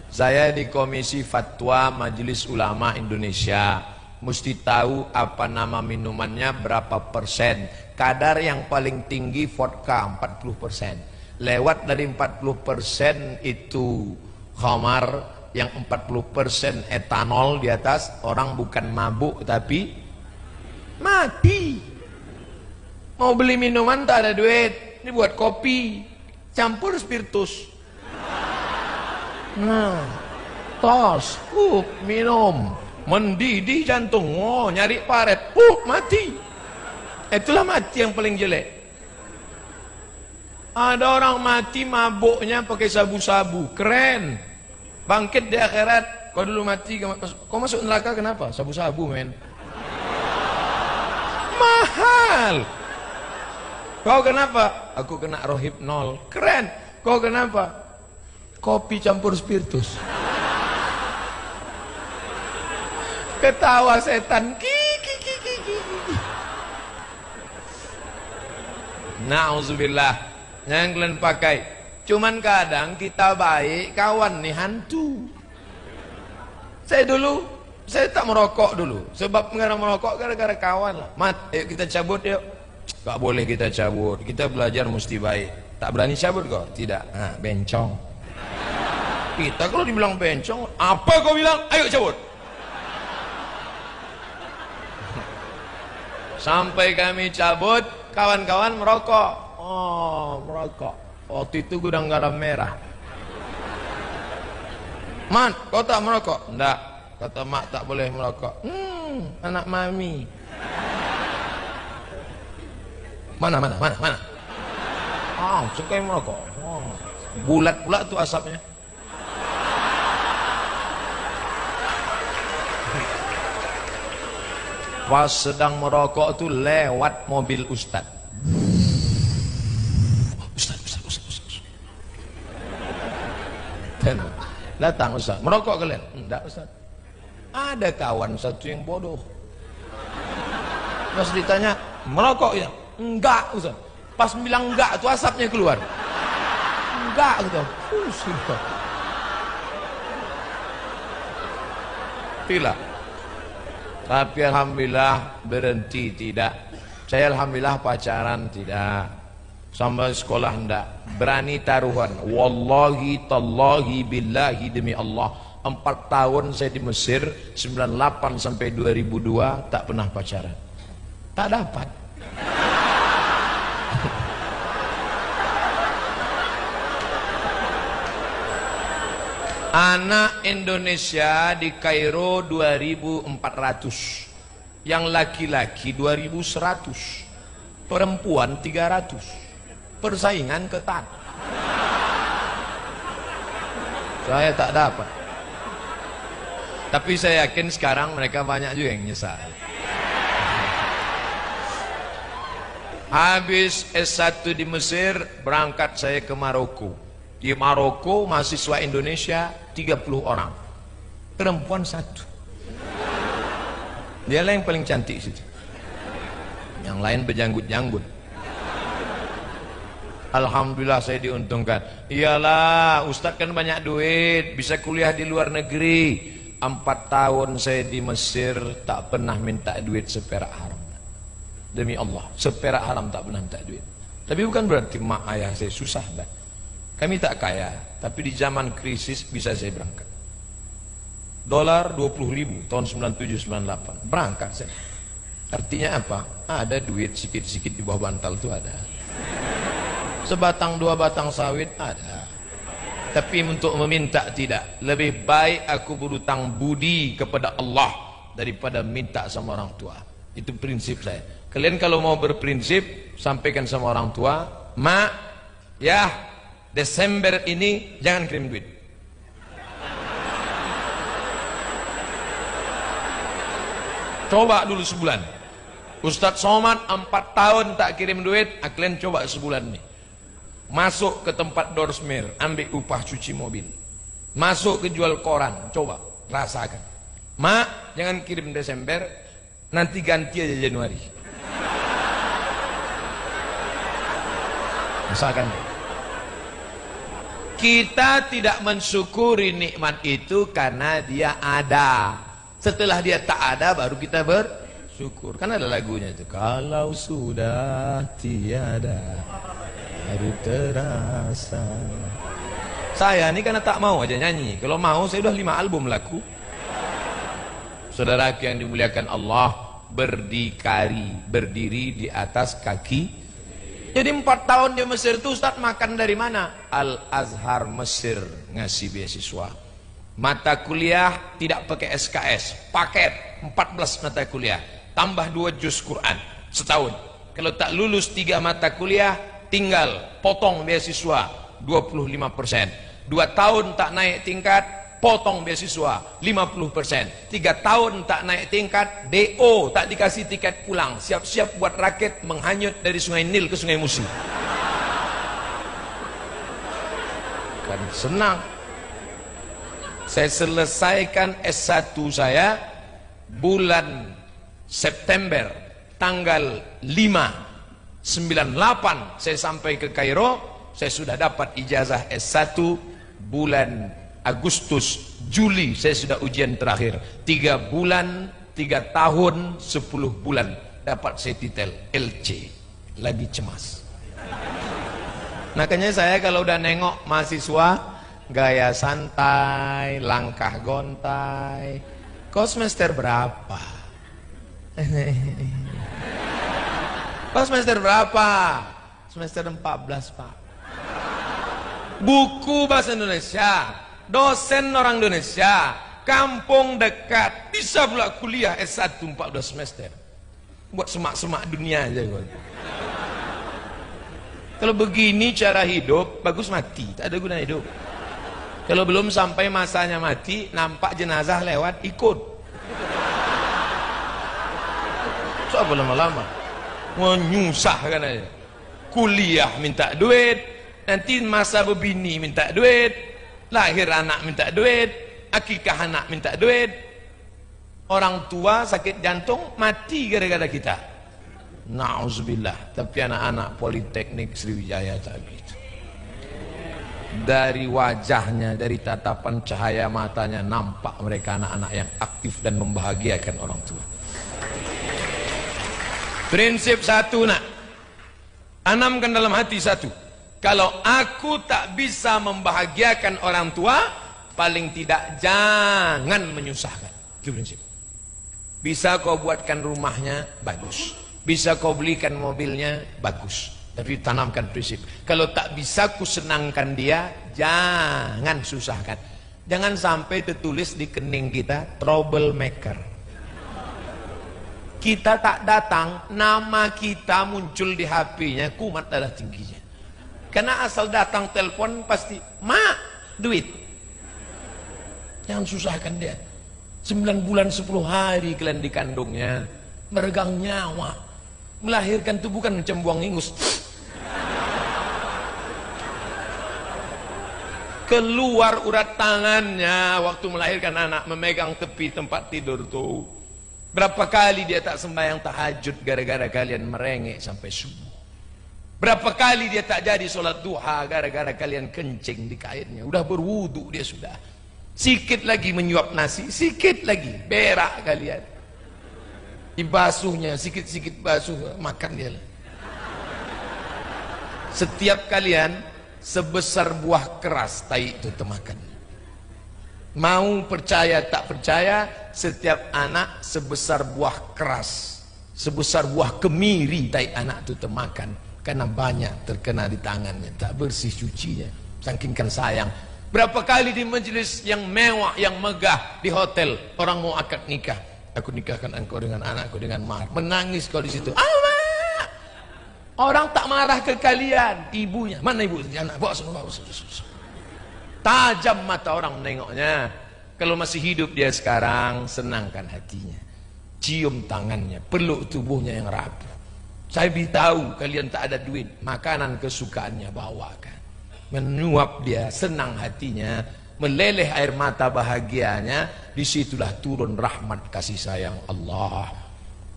Saya di Komisi Fatwa Majelis Ulama Indonesia, mesti tahu apa nama minumannya, berapa persen. Kadar yang paling tinggi vodka 40%. Lewat dari 40% itu khamar, yang 40% etanol di atas, orang bukan mabuk tapi mati. Mau beli minuman tak ada duit, ini buat kopi, campur spiritus. Nah, tos, minum, mendidih jantung, nyari paret, mati. Itulah mati yang paling jelek. Ada orang mati mabuknya pakai sabu-sabu, keren. Bangkit di akhirat, kau dulu mati, kau masuk neraka kenapa? Sabu-sabu men. Mahal. Kau kenapa? Aku kena Rohypnol. Keren. Kau kenapa? Kopi campur spiritus. Ketawa setan. Na'udzubillah. Jangan kalian pakai. Cuman kadang kita baik, kawan nih hantu. Saya tak merokok dulu. Sebab merokok gara-gara kawan lah. Yuk kita cabut yuk. Gak boleh kita cabut, kita belajar mesti baik. Tak berani cabut kok? Tidak. Nah, bencong. Kita kalau dibilang bencong, apa kau bilang? Ayo cabut. Sampai kami cabut, kawan-kawan merokok. Merokok. Waktu itu gudang garam merah. Man, kau tak merokok? Enggak. Kata mak tak boleh merokok. Anak mami. Mana? Suka yang merokok. Bulat pula tuh asapnya. Pas sedang merokok tuh lewat mobil Ustad. Ustad. Datang Ustad. Merokok kalian? Enggak Ustad. Ada kawan satu yang bodoh. Pas ditanya, merokok ya? Enggak Ustaz. Pas bilang enggak tuh asapnya keluar. Enggak gitu. Sudah. Tidak. Tapi alhamdulillah berhenti tidak. Saya alhamdulillah pacaran tidak. Sampai sekolah enggak. Berani taruhan. Wallahi tallahi billahi demi Allah. 4 tahun saya di Mesir, 98 sampai 2002 tak pernah pacaran. Tak dapat. Anak Indonesia di Kairo 2400, yang laki-laki 2100, perempuan 300. Persaingan ketat. Saya tak dapat. Tapi saya yakin sekarang mereka banyak juga yang nyesal. Habis S1 di Mesir, berangkat saya ke Maroko. Di Maroko mahasiswa Indonesia 30 orang, perempuan 1. Dialah yang paling cantik situ. Yang lain berjanggut-janggut. Alhamdulillah saya diuntungkan. Iyalah, Ustadz kan banyak duit, bisa kuliah di luar negeri. 4 tahun saya di Mesir tak pernah minta duit seperak haram. Demi Allah, seperak haram tak pernah minta duit. Tapi bukan berarti mak ayah saya susah, dah. Kami tak kaya, tapi di zaman krisis bisa saya berangkat. Dolar 20.000 tahun 97-98, berangkat saya. Artinya apa? Ada duit sikit-sikit di bawah bantal itu ada. Sebatang 2 batang sawit ada. Tapi untuk meminta tidak. Lebih baik aku berhutang budi kepada Allah daripada minta sama orang tua. Itu prinsip saya. Kalian kalau mau berprinsip, sampaikan sama orang tua, "Mak, ya Desember ini jangan kirim duit." Coba dulu sebulan. Ustadz Somad 4 tahun tak kirim duit, kalian coba sebulan nih. Masuk ke tempat dorsmer, ambil upah cuci mobil. Masuk ke jual koran, coba rasakan. "Mak, jangan kirim Desember, nanti ganti aja Januari." Rasakan. Kita tidak mensyukuri nikmat itu karena dia ada. Setelah dia tak ada baru kita bersyukur. Kan ada lagunya itu. Kalau sudah tiada baru terasa. Saya ini karena tak mau aja nyanyi. Kalau mau saya udah 5 album laku. Saudara yang dimuliakan Allah, berdiri di atas kaki. Jadi 4 tahun di Mesir itu Ustaz makan dari mana? Al-Azhar Mesir ngasih beasiswa. Mata kuliah tidak pakai SKS, paket 14 mata kuliah, tambah 2 juz Quran setahun. Kalau tak lulus 3 mata kuliah, tinggal potong beasiswa 25%. 2 tahun tak naik tingkat, potong beasiswa 50%. 3 tahun tak naik tingkat, DO tak dikasih tiket pulang, siap-siap buat raket menghanyut dari Sungai Nil ke Sungai Musi. Kan senang. Saya selesaikan S1 saya bulan September tanggal 5/98 saya sampai ke Kairo. Saya sudah dapat ijazah S1 bulan Agustus, Juli saya sudah ujian terakhir. 3 bulan, 3 tahun, 10 bulan dapat saya titel LC. Lagi cemas. Makanya saya kalau udah nengok mahasiswa gaya santai, langkah gontai, kau semester berapa? Kau semester berapa? Semester 14 Pak. Buku bahasa Indonesia, dosen orang Indonesia, kampung dekat, bisa pula kuliah S1 14 semester. Buat semak-semak dunia aja. Kalau begini cara hidup, bagus mati, tak ada guna hidup. Kalau belum sampai masanya mati, nampak jenazah lewat, ikut. So apa lama-lama? Menyusahkan aja. Kuliah minta duit, nanti masa berbini minta duit, lahir anak minta duit, akikah anak minta duit, orang tua sakit jantung mati gara-gara kita. Na'udzubillah. Tapi anak-anak Politeknik Sriwijaya tak gitu. Dari wajahnya, dari tatapan cahaya matanya nampak mereka anak-anak yang aktif dan membahagiakan orang tua. Prinsip satu nak, tanamkan dalam hati satu. Kalau aku tak bisa membahagiakan orang tua, paling tidak jangan menyusahkan. Itu prinsip. Bisa kau buatkan rumahnya, bagus. Bisa kau belikan mobilnya, bagus. Tapi tanamkan prinsip. Kalau tak bisa ku senangkan dia, jangan susahkan. Jangan sampai tertulis di kening kita, troublemaker. Kita tak datang, nama kita muncul di HP-nya, kumat darah tingginya. Karena asal datang telepon pasti, mak, duit. Jangan susahkan dia. 9 bulan 10 hari kalian dikandungnya, meregang nyawa. Melahirkan itu bukan macam buang ingus. Keluar urat tangannya waktu melahirkan anak, memegang tepi tempat tidur tuh. Berapa kali dia tak sembahyang tahajud gara-gara kalian merengek sampai subuh. Berapa kali dia tak jadi sholat duha gara-gara kalian kencing di kainnya. Udah berwudu dia sudah. Sikit lagi menyuap nasi, sikit lagi berak kalian. Dibasuhnya, sikit-sikit basuh, makan dia lah. Setiap kalian sebesar buah keras tai itu temakan. Mau percaya tak percaya, setiap anak sebesar buah keras, sebesar buah kemiri tai anak itu temakan. Karena banyak terkena di tangannya, tak bersih cucinya, saking kan sayang. Berapa kali di majelis yang mewah, yang megah, di hotel, orang mau akad nikah, aku nikahkan engkau dengan anakku dengan mahar, menangis kau di situ. Allah, orang tak marah ke kalian, ibunya, mana ibu? Anak bawa semua, tajam mata orang menengoknya. Kalau masih hidup dia sekarang, senangkan hatinya, cium tangannya, peluk tubuhnya yang rapuh. Saya beritahu kalian tak ada duit, makanan kesukaannya bawakan, menyuap dia, senang hatinya, meleleh air mata bahagianya. Disitulah turun rahmat kasih sayang Allah.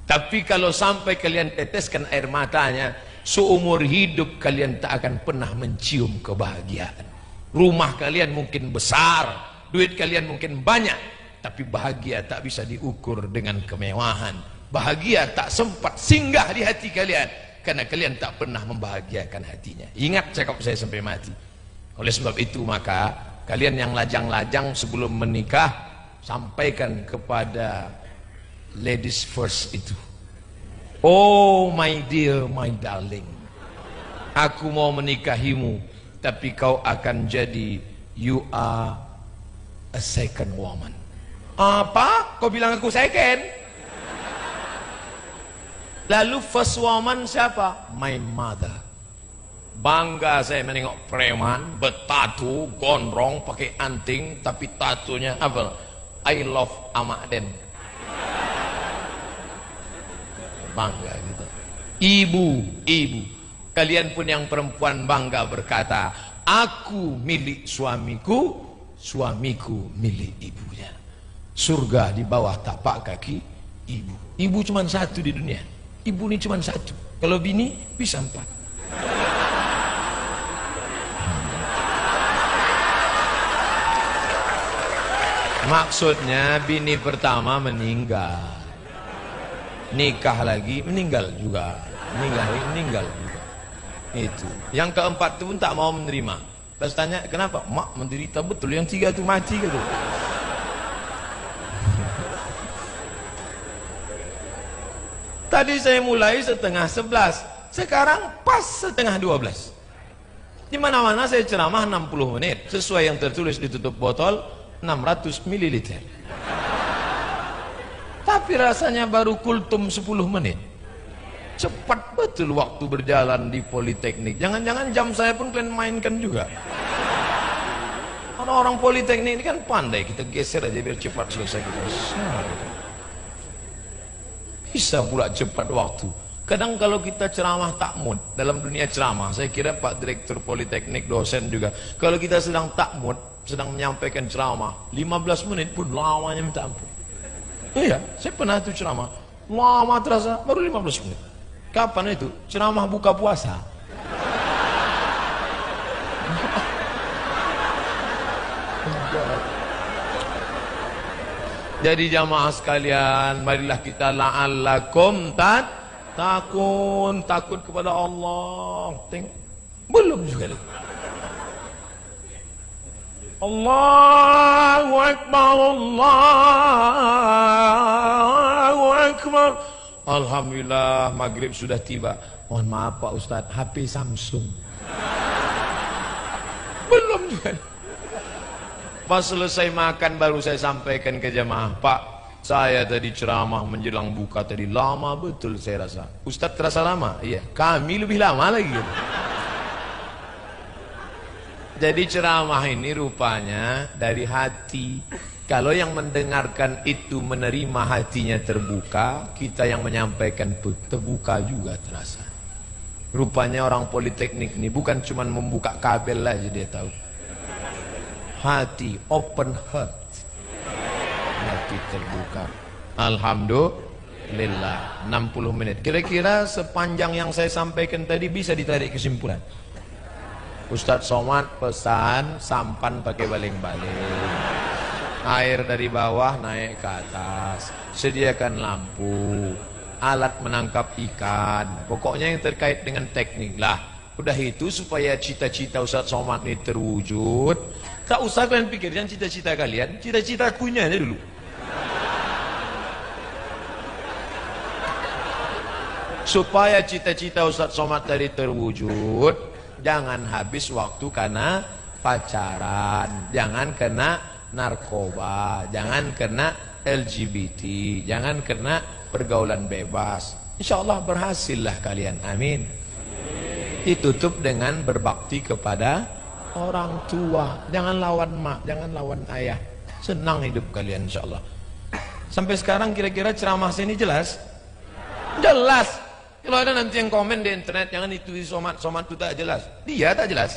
Tapi kalau sampai kalian teteskan air matanya, seumur hidup kalian tak akan pernah mencium kebahagiaan. Rumah kalian mungkin besar, duit kalian mungkin banyak, tapi bahagia tak bisa diukur dengan kemewahan. Bahagia tak sempat singgah di hati kalian karena kalian tak pernah membahagiakan hatinya. Ingat cakap saya sampai mati. Oleh sebab itu maka kalian yang lajang-lajang sebelum menikah, sampaikan kepada ladies first itu, oh my dear, my darling, aku mau menikahimu, tapi kau akan jadi, you are a second woman. Apa? Kau bilang aku second? Lalu first woman siapa? My mother. Bangga saya menengok preman bertatu, gondrong, pakai anting, tapi tatunya apa? I love Amak Den. Bangga gitu. Ibu, kalian pun yang perempuan bangga berkata, aku milik suamiku, suamiku milik ibunya. Surga di bawah tapak kaki ibu. Ibu cuma satu di dunia. Ibu ini cuma satu. Kalau bini bisa 4. Maksudnya bini pertama meninggal, nikah lagi meninggal juga, meninggal juga. Itu. Yang keempat itu pun tak mau menerima. Terus tanya kenapa? Mak menderita betul. Yang 3 itu mati gitu. Tadi saya mulai 10:30, sekarang pas 11:30. Di mana-mana saya ceramah 60 menit, sesuai yang tertulis di tutup botol 600 ml. Tapi rasanya baru kultum 10 menit. Cepat betul waktu berjalan di Politeknik. Jangan-jangan jam saya pun kalian mainkan juga. Orang-orang Politeknik ini kan pandai, kita geser aja biar cepat selesai gitu. Bisa pula cepat waktu. Kadang kalau kita ceramah tak mood, dalam dunia ceramah, saya kira Pak Direktur Politeknik, dosen juga, kalau kita sedang tak mood, sedang menyampaikan ceramah, 15 menit pun lamanya minta ampun. Iya, saya pernah itu ceramah, lama terasa, baru 15 menit. Kapan itu? Ceramah buka puasa. Jadi jamaah sekalian, marilah kita la'allakum takut kepada Allah. Tengok, belum juga. Allahu Akbar, Allahu Akbar. Alhamdulillah, maghrib sudah tiba. Mohon maaf Pak Ustadz, HP Samsung. Belum juga. Pas selesai makan baru saya sampaikan ke jamaah, Pak, saya tadi ceramah menjelang buka tadi lama betul saya rasa. Ustadz terasa lama? Iya, kami lebih lama lagi. Jadi ceramah ini rupanya dari hati. Kalau yang mendengarkan itu menerima, hatinya terbuka, kita yang menyampaikan pun terbuka juga terasa. Rupanya orang politeknik ini bukan cuma membuka kabel aja dia tahu. Hati, open heart. Hati terbuka. Alhamdulillah, 60 menit. Kira-kira sepanjang yang saya sampaikan tadi bisa ditarik kesimpulan. Ustadz Somad pesan sampan pakai baling-baling. Air dari bawah naik ke atas. Sediakan lampu, alat menangkap ikan. Pokoknya yang terkait dengan teknik lah. Udah itu supaya cita-cita Ustadz Somad ini terwujud. Tak usah kalian pikirkan cita-cita kalian, cita-cita akunya aja dulu. Supaya cita-cita Ustadz Somad tadi terwujud, jangan habis waktu karena pacaran, jangan kena narkoba, jangan kena LGBT, jangan kena pergaulan bebas. Insya Allah berhasillah kalian, amin. Ditutup dengan berbakti kepada orang tua. Jangan lawan mak, jangan lawan ayah. Senang hidup kalian insya Allah. Sampai sekarang kira-kira ceramah saya ini jelas? Jelas. Kalau ada nanti yang komen di internet, jangan itu Somad itu tak jelas. Dia tak jelas.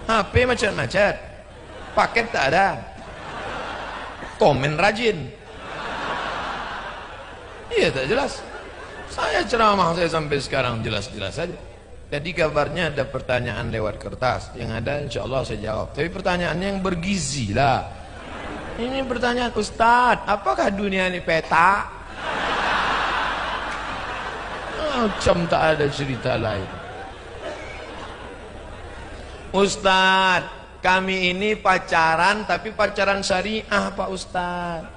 HP macet-macet, paket tak ada, komen rajin. Iya tak jelas. Saya ceramah saya sampai sekarang jelas-jelas saja. Jadi kabarnya ada pertanyaan lewat kertas, yang ada insya Allah saya jawab. Tapi pertanyaannya yang bergizi lah. Ini pertanyaan, Ustadz, apakah dunia ini peta? Macam tak ada cerita lain. Ustadz, kami ini pacaran tapi pacaran syariah Pak Ustadz.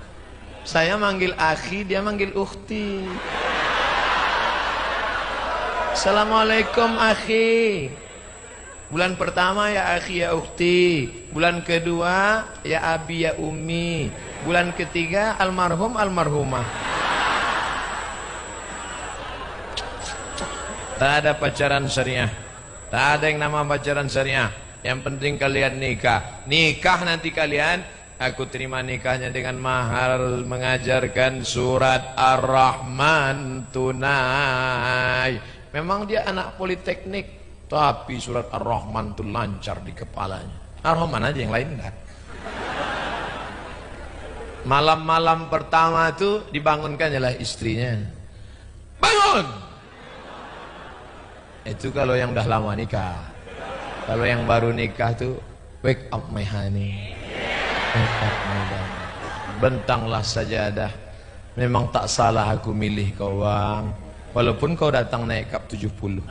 Saya manggil akhi, dia manggil ukhti. Assalamualaikum akhi. Bulan pertama ya akhi ya ukhti. Bulan kedua ya abi ya ummi. Bulan ketiga almarhum almarhumah. Tak ada pacaran syariah. Tak ada yang nama pacaran syariah. Yang penting kalian nikah. Nikah nanti kalian, aku terima nikahnya dengan mahar mengajarkan surat Ar-Rahman tunai. Memang dia anak politeknik, tapi surat Ar-Rahman itu lancar di kepalanya. Ar-Rahman aja, yang lain enggak. Malam-malam pertama itu dibangunkan oleh istrinya. Bangun! Itu kalau yang udah lama nikah. Kalau yang baru nikah tuh, wake up my honey, wake up my darling. Bentanglah sajadah. Memang tak salah aku milih kau bang, walaupun kau datang naik kap 70.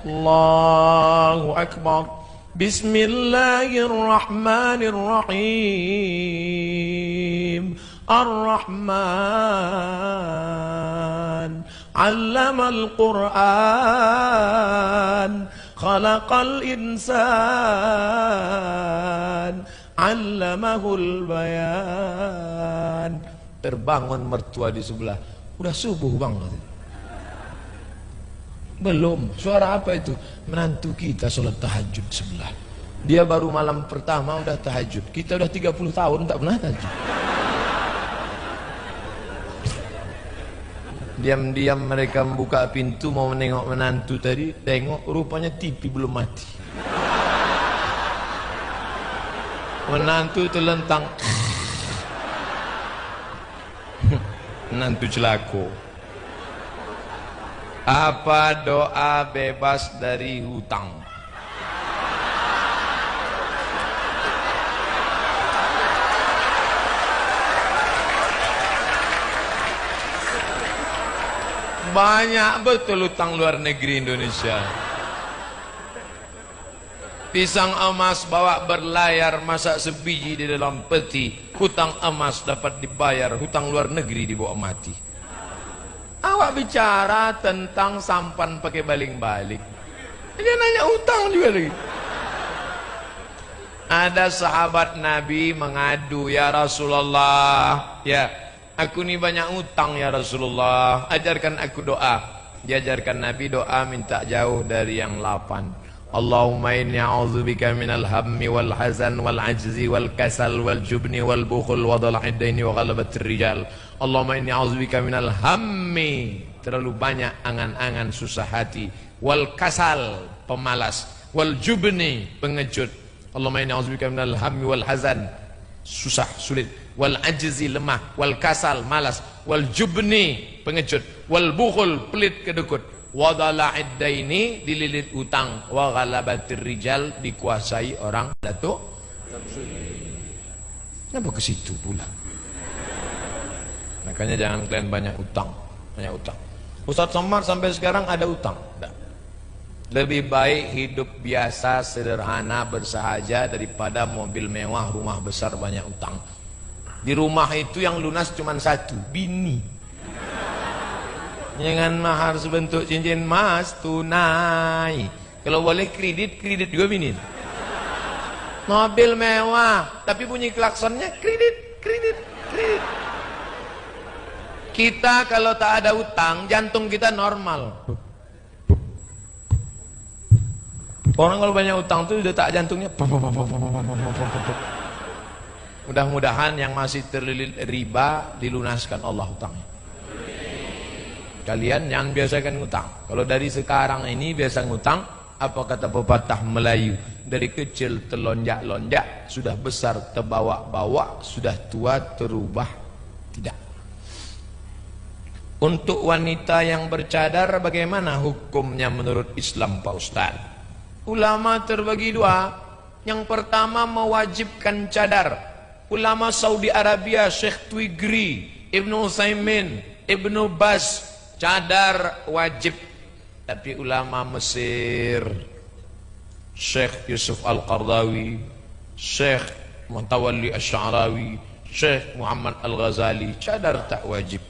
Allahu Akbar. Bismillahirrahmanirrahim. Ar-Rahman 'allamal Qur'an, khalaqal insan, 'allamahul bayan. Terbangun mertua di sebelah. Udah subuh bang. Belum. Suara apa itu? Menantu kita sholat tahajud sebelah. Dia baru malam pertama udah tahajud. Kita udah 30 tahun tak pernah tahajud. Diam-diam mereka membuka pintu mau menengok menantu tadi. Tengok rupanya TV belum mati. Menantu terlentang. Menantu celako. Apa doa bebas dari hutang? Banyak betul utang luar negeri Indonesia. Pisang emas bawa berlayar, masak sebiji di dalam peti. Hutang emas dapat dibayar, hutang luar negeri dibawa mati. Awak bicara tentang sampan pakai baling-balik, dia nanya utang juga lagi. Ada sahabat Nabi mengadu, ya Rasulullah, ya aku ni banyak utang ya Rasulullah, ajarkan aku doa. Diajarkan Nabi doa minta jauh dari yang 8. Allahumma inni a'udzubika minal hammi wal hazan wal ajzi wal kasal wal jubni wal bukhul wa dhala'id daini wa ghalabatir rijal. Allahumma inni a'udzubika minal hammi, terlalu banyak angan-angan susah hati, wal kasal pemalas, wal jubni pengecut. Allahumma inni a'udzubika minal hammi wal hazan susah sulit, wal ajzi lemah, wal kasal malas, wal jubni pengecut, wal bukhul pelit kedekut, wa dhala'id daini dililit utang, wa ghalabatir rijal dikuasai orang datuk. Kenapa ke situ pula? Makanya jangan kalian banyak utang. Ustaz Somad sampai sekarang ada utang? Tidak. Lebih baik hidup biasa sederhana bersahaja daripada mobil mewah rumah besar banyak utang. Di rumah itu yang lunas cuma satu, bini. Jangan mahar sebentuk cincin emas, tunai. Kalau boleh kredit juga bini. Mobil mewah tapi bunyi klaksonnya kredit. Kita kalau tak ada utang, jantung kita normal. Orang kalau banyak utang tuh udah tak jantungnya. Mudah-mudahan yang masih terlilit riba dilunaskan Allah utangnya. Kalian jangan biasakan ngutang. Kalau dari sekarang ini biasa ngutang, apa kata pepatah Melayu? Dari kecil terlonjak-lonjak, sudah besar terbawa-bawa, sudah tua terubah tidak. Untuk wanita yang bercadar bagaimana hukumnya menurut Islam Pak Ustaz? Ulama terbagi dua. Yang pertama mewajibkan cadar. Ulama Saudi Arabia Syekh Twigri, Ibnu Utsaimin, Ibnu Baz, cadar wajib. Tapi ulama Mesir Syekh Yusuf Al-Qardawi, Syekh Mutawalli Asy-Sya'rawi, Syekh Muhammad Al-Ghazali, cadar tak wajib.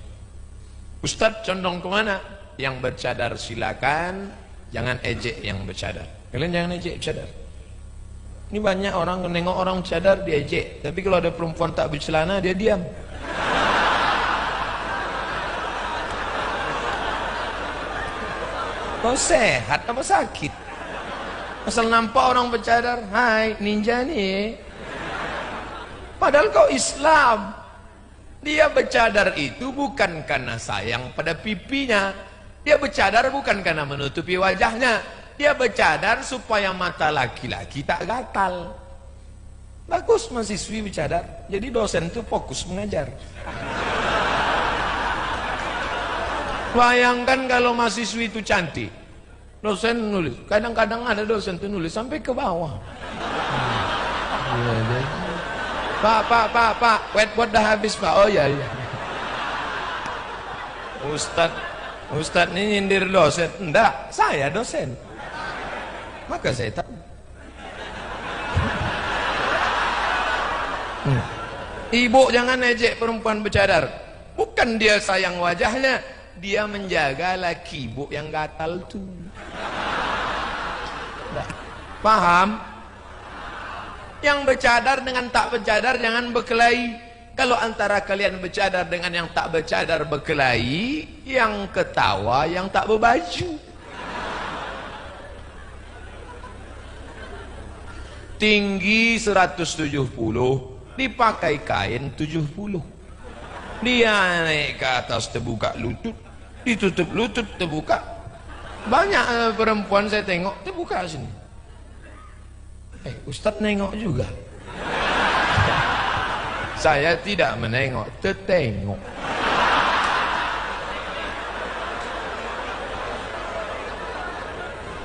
Ustaz condong ke mana? Yang bercadar silakan, jangan ejek yang bercadar. Kalian jangan ejek bercadar. Ini banyak orang nengok orang bercadar dia ejek, tapi kalau ada perempuan tak bercelana dia diam. Kau sehat apa sakit? Asal nampak orang bercadar, hai ninja nih. Padahal kau Islam. Dia bercadar itu bukan karena sayang pada pipinya. Dia bercadar bukan karena menutupi wajahnya. Dia bercadar supaya mata laki-laki tak gatal. Bagus mahasiswi bercadar. Jadi dosen itu fokus mengajar. Bayangkan kalau mahasiswi itu cantik, dosen nulis. Kadang-kadang ada dosen itu nulis sampai ke bawah. Pak, whiteboard dah habis Pak. Oh ya. Ustadz ini nyindir dosen. Enggak, saya dosen. Maka saya tahu. Ibu jangan ejek perempuan bercadar. Bukan dia sayang wajahnya, dia menjaga laki ibu yang gatal tuh. Paham? Yang bercadar dengan tak bercadar jangan berkelahi. Kalau antara kalian bercadar dengan yang tak bercadar berkelahi, yang ketawa yang tak berbaju. Tinggi 170, dipakai kain 70. Dia naik ke atas terbuka lutut, ditutup lutut terbuka. Banyak perempuan saya tengok terbuka sini. Ustadz nengok juga. Saya tidak menengok, tertengok.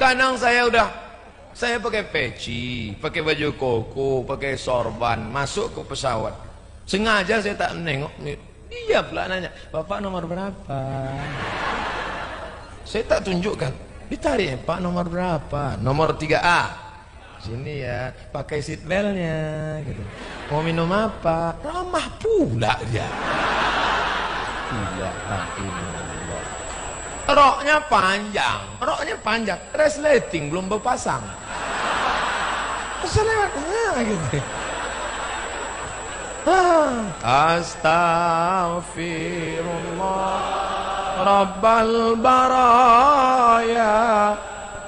Kadang saya pakai peci, pakai baju koko, pakai sorban, masuk ke pesawat. Sengaja saya tak menengok. Dia pula nanya, Bapak nomor berapa? Saya tak tunjukkan. Ditarik, Pak nomor berapa? Nomor 3A. Sini ya, pakai seat beltnya gitu. Mau minum apa? Ramah pula dia. Iya, ini. Roknya panjang, resleting belum berpasang. Selewat gitu. Astaghfirullah Rabbal baraya,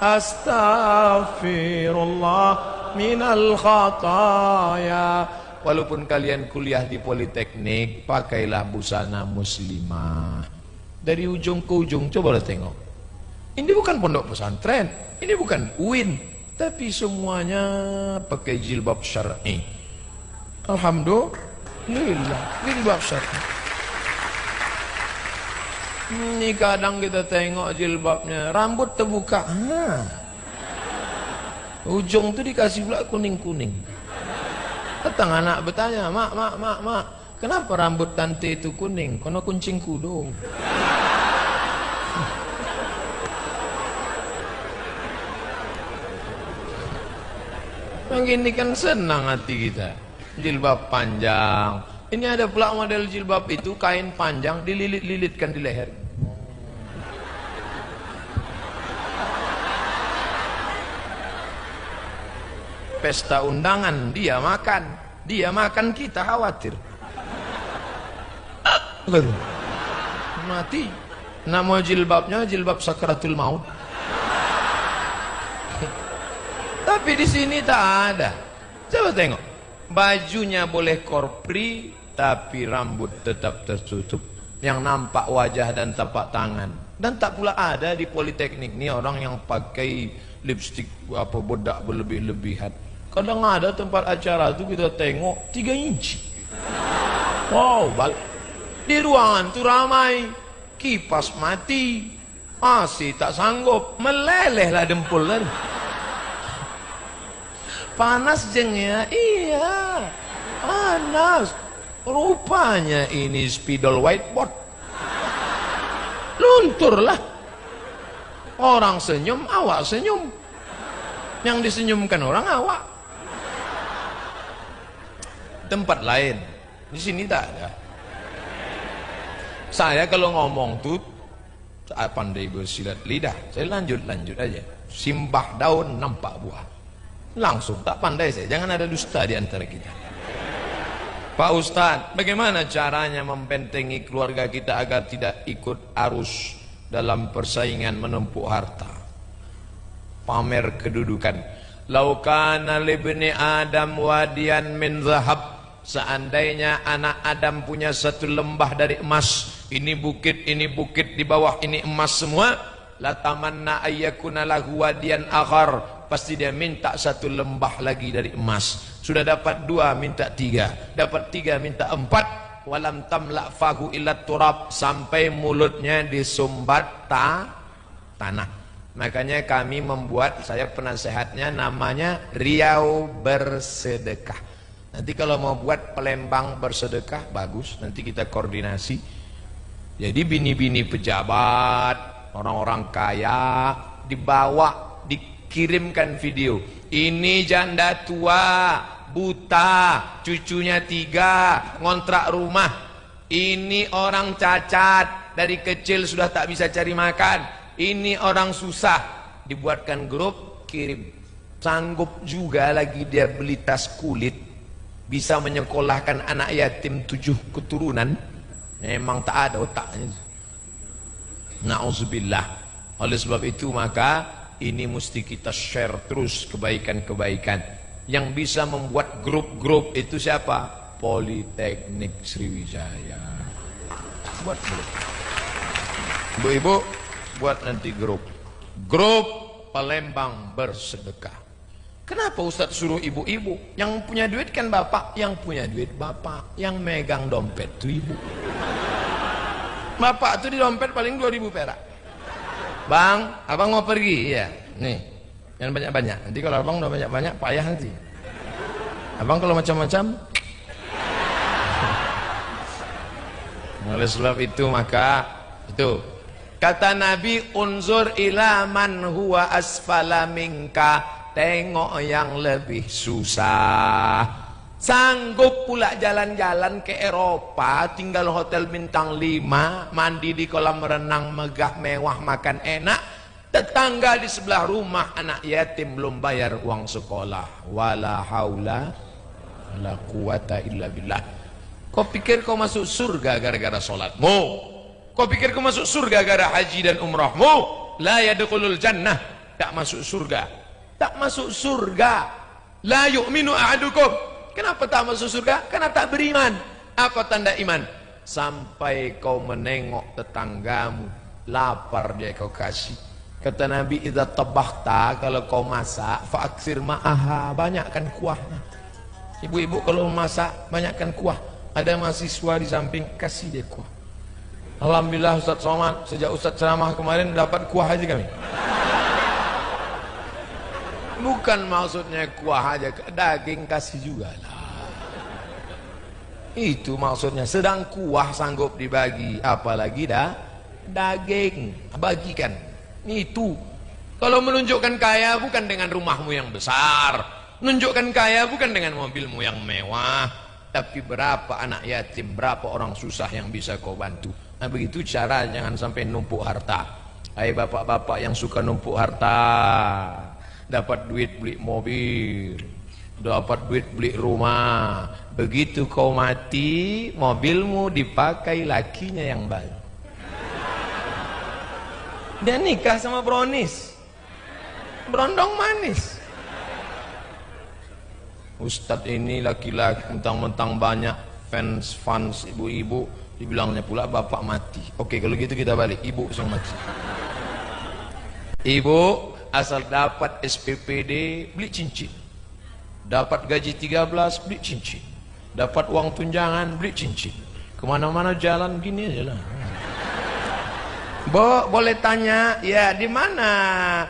astaghfirullah minal khataya. Walaupun kalian kuliah di politeknik, pakailah busana muslimah. Dari ujung ke ujung, coba tengok. Ini bukan pondok pesantren, ini bukan UIN, tapi semuanya pakai jilbab syar'i. Alhamdulillah, jilbab syar'i. Ini kadang kita tengok jilbabnya, rambut terbuka. Ujung tuh dikasih pula kuning-kuning. Datang anak bertanya, mak, kenapa rambut tante itu kuning? Karena kuncing kudo. Yang gini kan senang hati kita. Jilbab panjang. Ini ada pula model jilbab itu kain panjang dililit-lilitkan di leher. Pesta undangan dia makan kita khawatir. Mati. Nama jilbabnya jilbab sakratul maut. Tapi di sini tak ada. Coba tengok. Bajunya boleh korpri, tapi rambut tetap tertutup. Yang nampak wajah dan tapak tangan. Dan tak pula ada di politeknik ini orang yang pakai lipstik apa bedak berlebih-lebihan. Kadang ada tempat acara itu kita tengok 3 inci. Wow, di ruangan tuh ramai, kipas mati, masih tak sanggup, melelehlah dempul tadi. Panas jeng ya, iya, panas. Rupanya ini spidol whiteboard. Lunturlah. Orang senyum, awak senyum. Yang disenyumkan orang awak. Tempat lain, di sini tak ada. Saya kalau ngomong tuh saat pandai bersilat lidah, saya lanjut aja. Simbah daun nampak buah. Langsung tak pandai saya. Jangan ada dusta di antara kita. Pak Ustadz, bagaimana caranya membentengi keluarga kita agar tidak ikut arus dalam persaingan menumpuk harta, pamer kedudukan? Laukana libni Adam wadian min zahab. Seandainya anak Adam punya satu lembah dari emas, ini bukit di bawah ini emas semua, la tamanna ayyakuna lahu wadiyan akhar, pasti dia minta satu lembah lagi dari emas. Sudah dapat 2 minta 3, dapat 3 minta 4, walam tamla fahu illa turab, sampai mulutnya disumbat tanah. Makanya kami membuat, saya penasehatnya namanya Riau Bersedekah. Nanti kalau mau buat Palembang bersedekah, bagus, nanti kita koordinasi. Jadi bini-bini pejabat, orang-orang kaya, dibawa, dikirimkan video. Ini janda tua, buta, cucunya 3, ngontrak rumah. Ini orang cacat, dari kecil sudah tak bisa cari makan. Ini orang susah. Dibuatkan grup, kirim. Sanggup juga lagi dia beli tas kulit, bisa menyekolahkan anak yatim 7 keturunan. Memang tak ada otaknya. Na'udzubillah. Oleh sebab itu maka ini mesti kita share terus kebaikan-kebaikan. Yang bisa membuat grup-grup itu siapa? Politeknik Sriwijaya. Buat grup. Ibu-ibu buat nanti grup Palembang Bersedekah. Kenapa Ustadz suruh ibu-ibu? Yang punya duit kan bapak, yang punya duit bapak, yang megang dompet itu ibu. Bapak tuh di dompet paling 2.000 perak. Bang, abang mau pergi? Iya. Nih, jangan banyak-banyak. Nanti kalau abang udah banyak-banyak, payah nanti. Abang kalau macam-macam. Oleh sebab itu maka itu Kata Nabi, unzur ila man huwa asfala minka, tengok yang lebih susah. Sanggup pula jalan-jalan ke Eropa, tinggal hotel bintang 5, mandi di kolam renang megah mewah, makan enak. Tetangga di sebelah rumah anak yatim belum bayar uang sekolah. Wala haula wala quwata illa billah. Kau pikir kau masuk surga gara-gara sholatmu? Kau pikir kau masuk surga gara haji dan umrahmu? La yadkhulul jannah, tak masuk surga. Tak masuk surga. La yu'minu ahadukum. Kenapa tak masuk surga? Karena tak beriman. Apa tanda iman? Sampai kau menengok tetanggamu lapar, dia kau kasih. Kata Nabi, idza tabahta, kalau kau masak, fa'aksir ma'aha, banyakkan kuahnya. Ibu-ibu kalau masak, banyakkan kuah. Ada mahasiswa di samping, kasih dia kuah. Alhamdulillah Ustaz Somad, sejak Ustaz ceramah kemarin dapat kuah aja kami. Bukan maksudnya kuah aja, daging kasih juga lah. Itu maksudnya, sedang kuah sanggup dibagi, apalagi dah daging, bagikan. Itu. Kalau menunjukkan kaya bukan dengan rumahmu yang besar, menunjukkan kaya bukan dengan mobilmu yang mewah, tapi berapa anak yatim, berapa orang susah yang bisa kau bantu. Nah begitu cara, jangan sampai numpuk harta. Hai bapak-bapak yang suka numpuk harta, dapat duit beli mobil, dapat duit beli rumah, begitu kau mati mobilmu dipakai lakinya yang baru. Dia nikah sama brownies, berondong manis. Ustadz ini laki-laki mentang-mentang banyak fans ibu-ibu, dibilangnya pula bapak mati. Oke, kalau gitu kita balik, ibu yang mati. Ibu asal dapat SPPD beli cincin, dapat gaji 13 beli cincin, dapat uang tunjangan beli cincin, kemana-mana jalan gini aja lah. Boleh tanya, ya di mana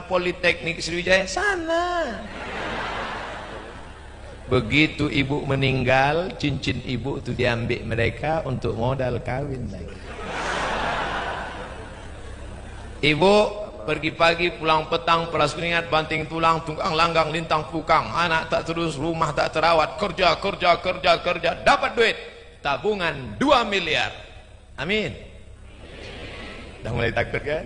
Politeknik Sriwijaya? Sana. Begitu ibu meninggal, cincin ibu itu diambil mereka untuk modal kawin lagi. Ibu pergi pagi, pulang petang, peras keringat, banting tulang, tunggang langgang, lintang pukang, anak tak terus, rumah tak terawat, kerja, dapat duit, tabungan 2 miliar. Amin. Dah mulai takut kan?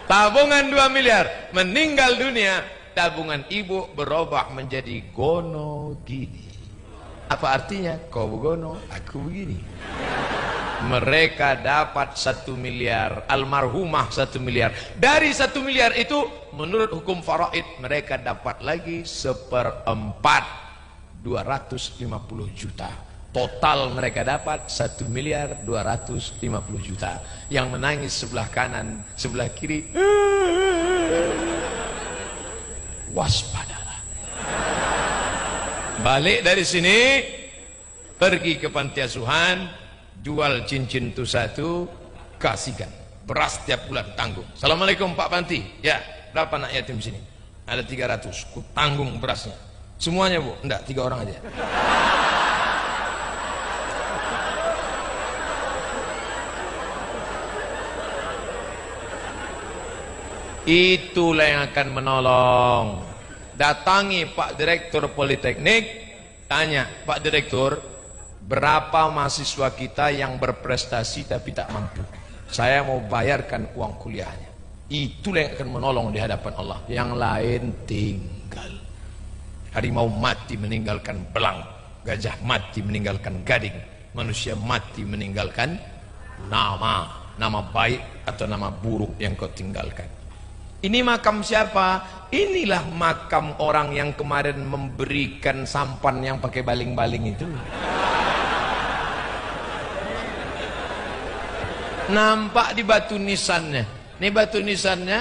Tabungan 2 miliar, meninggal dunia, tabungan ibu berubah menjadi gono gini. Apa artinya? Kau begono, aku begini. Mereka dapat 1 miliar, almarhumah 1 miliar. Dari 1 miliar itu, menurut hukum faraid, mereka dapat lagi 1/4, 250 juta. Total mereka dapat 1 miliar 250 juta. Yang menangis sebelah kanan, sebelah kiri, waspadalah. Balik dari sini, pergi ke panti asuhan, jual cincin itu 1, kasihkan. Beras tiap bulan tanggung. Assalamualaikum Pak Panti. Ya, berapa anak yatim sini? Ada 300. Ku tanggung berasnya. Semuanya Bu? Enggak, 3 orang aja. Itulah yang akan menolong. Datangi Pak Direktur Politeknik, tanya, Pak Direktur, berapa mahasiswa kita yang berprestasi tapi tak mampu? Saya mau bayarkan uang kuliahnya. Itulah yang akan menolong di hadapan Allah. Yang lain tinggal. Harimau mati meninggalkan belang, gajah mati meninggalkan gading, manusia mati meninggalkan nama baik atau nama buruk yang kau tinggalkan. Ini makam siapa? Inilah makam orang yang kemarin memberikan sampan yang pakai baling-baling itu. Nampak di batu nisannya. Ini batu nisannya.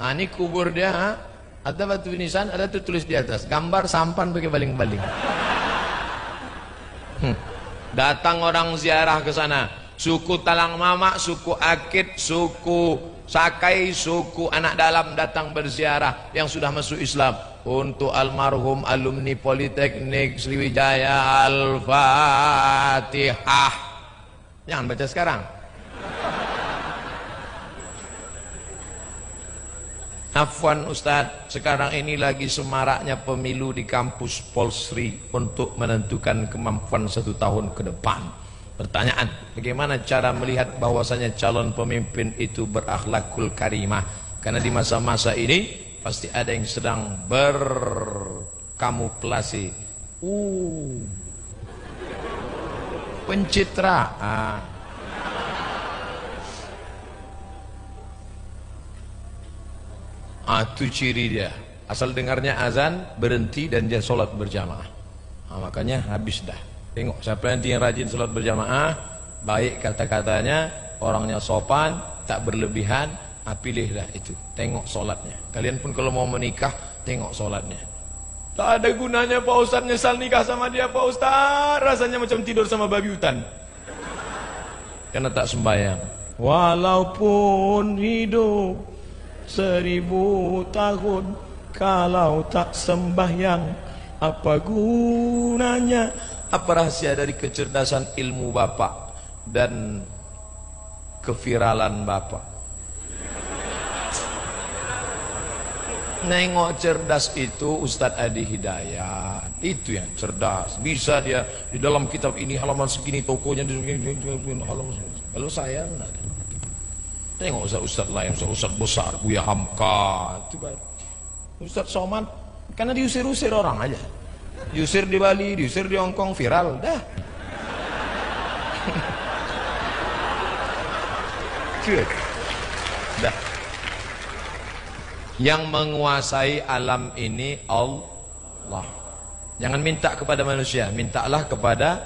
Nah, ini kubur dia. Ada batu nisan, ada tulis di atas gambar sampan pakai baling-baling. Datang orang ziarah ke sana. Suku Talang Mamak, suku Akit, suku Sakai, suku anak dalam datang berziarah yang sudah masuk Islam. Untuk almarhum alumni Politeknik Sriwijaya, Al-Fatihah. Jangan baca sekarang. Afwan Ustadz, sekarang ini lagi semaraknya pemilu di kampus Polsri untuk menentukan kemampuan 1 tahun ke depan. Pertanyaan, bagaimana cara melihat bahwasanya calon pemimpin itu berakhlakul karimah? Karena di masa-masa ini pasti ada yang sedang berkamuflase. Pencitraan. Itu ciri dia. Asal dengarnya azan, berhenti dan dia sholat berjamaah. Makanya habis dah. Tengok siapa nanti yang rajin sholat berjamaah, baik kata-katanya, orangnya sopan, tak berlebihan, pilihlah itu. Tengok sholatnya. Kalian pun kalau mau menikah, tengok sholatnya. Tak ada gunanya Pak Ustadz nyesal nikah sama dia Pak Ustadz. Rasanya macam tidur sama babi hutan. Karena tak sembahyang. Walaupun hidup 1000 tahun, kalau tak sembahyang, apa gunanya? Apa rahasia dari kecerdasan ilmu Bapak dan keviralan Bapak? Nengok cerdas itu Ustadz Adi Hidayat, itu yang cerdas. Bisa dia di dalam kitab ini halaman segini, tokonya di halaman. Kalau saya enggak. Tengok Ustadz lain, Ustadz besar, Buya Hamka, Ustadz Somad, karena diusir-usir orang aja. Diusir di Bali, diusir di Hongkong, viral, dah. Dah. Yang menguasai alam ini Allah. Jangan minta kepada manusia, mintalah kepada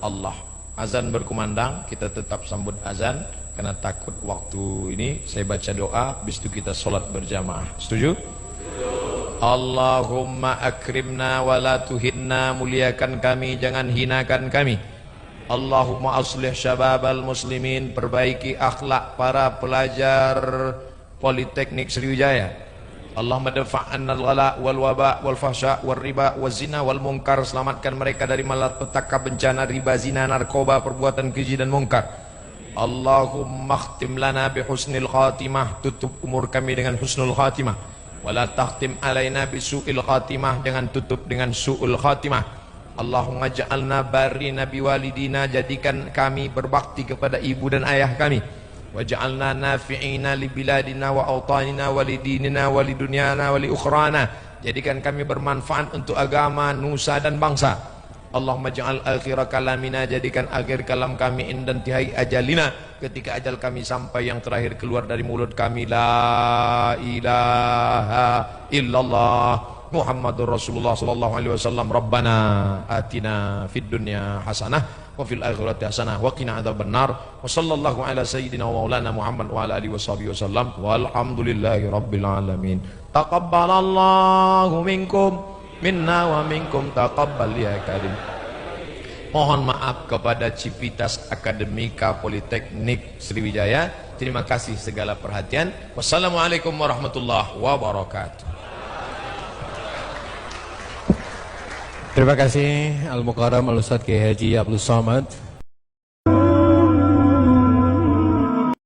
Allah. Azan berkumandang, kita tetap sambut azan. Karena takut waktu ini saya baca doa, habis itu kita sholat berjamaah. Setuju? Allahumma akrimna wa la tuhinna, muliakan kami, jangan hinakan kami. Allahumma aslih syababal muslimin, perbaiki akhlak para pelajar Politeknik Sriwijaya. Allahumma dafa'anna al-ghala wal waba wal fahsya wal riba wal zina wal munkar, selamatkan mereka dari malapetaka, bencana, riba, zina, narkoba, perbuatan keji dan munkar. Allahumma khtim lana bihusnil khatimah, tutup umur kami dengan husnul khatimah. Wala takhtim alaina bisu'il khatimah, dengan tutup dengan su'ul khatimah. Allahumma ja'alna barina biwalidina, jadikan kami berbakti kepada ibu dan ayah kami. Wa ja'alna nafi'ina li biladina wa awtanina wa lidinina wa lidunyana wa li ukhrana, jadikan kami bermanfaat untuk agama, nusa dan bangsa. Allahumma ja'al akhira kalamina, jadikan akhir kalam kami indantihai ajalina, ketika ajal kami sampai yang terakhir keluar dari mulut kami, la ilaha illallah Muhammadur Rasulullah sallallahu alaihi wasallam. Rabbana atina fid dunya hasanah wa fil akhirati hasanah wa qina adzabannar. Wa sallallahu ala sayyidina wa maulana Muhammad wa ala alihi washabihi wasallam. Walhamdulillahi rabbil alamin. Taqabbalallahu minkum minna wa minkum taqabbal ya karim. Mohon maaf kepada Civitas Akademika Politeknik Sriwijaya. Terima kasih segala perhatian. Wassalamualaikum warahmatullahi wabarakatuh. Terima kasih Al-Mukarram Al-Ustadz Kiai Haji Abdul Somad.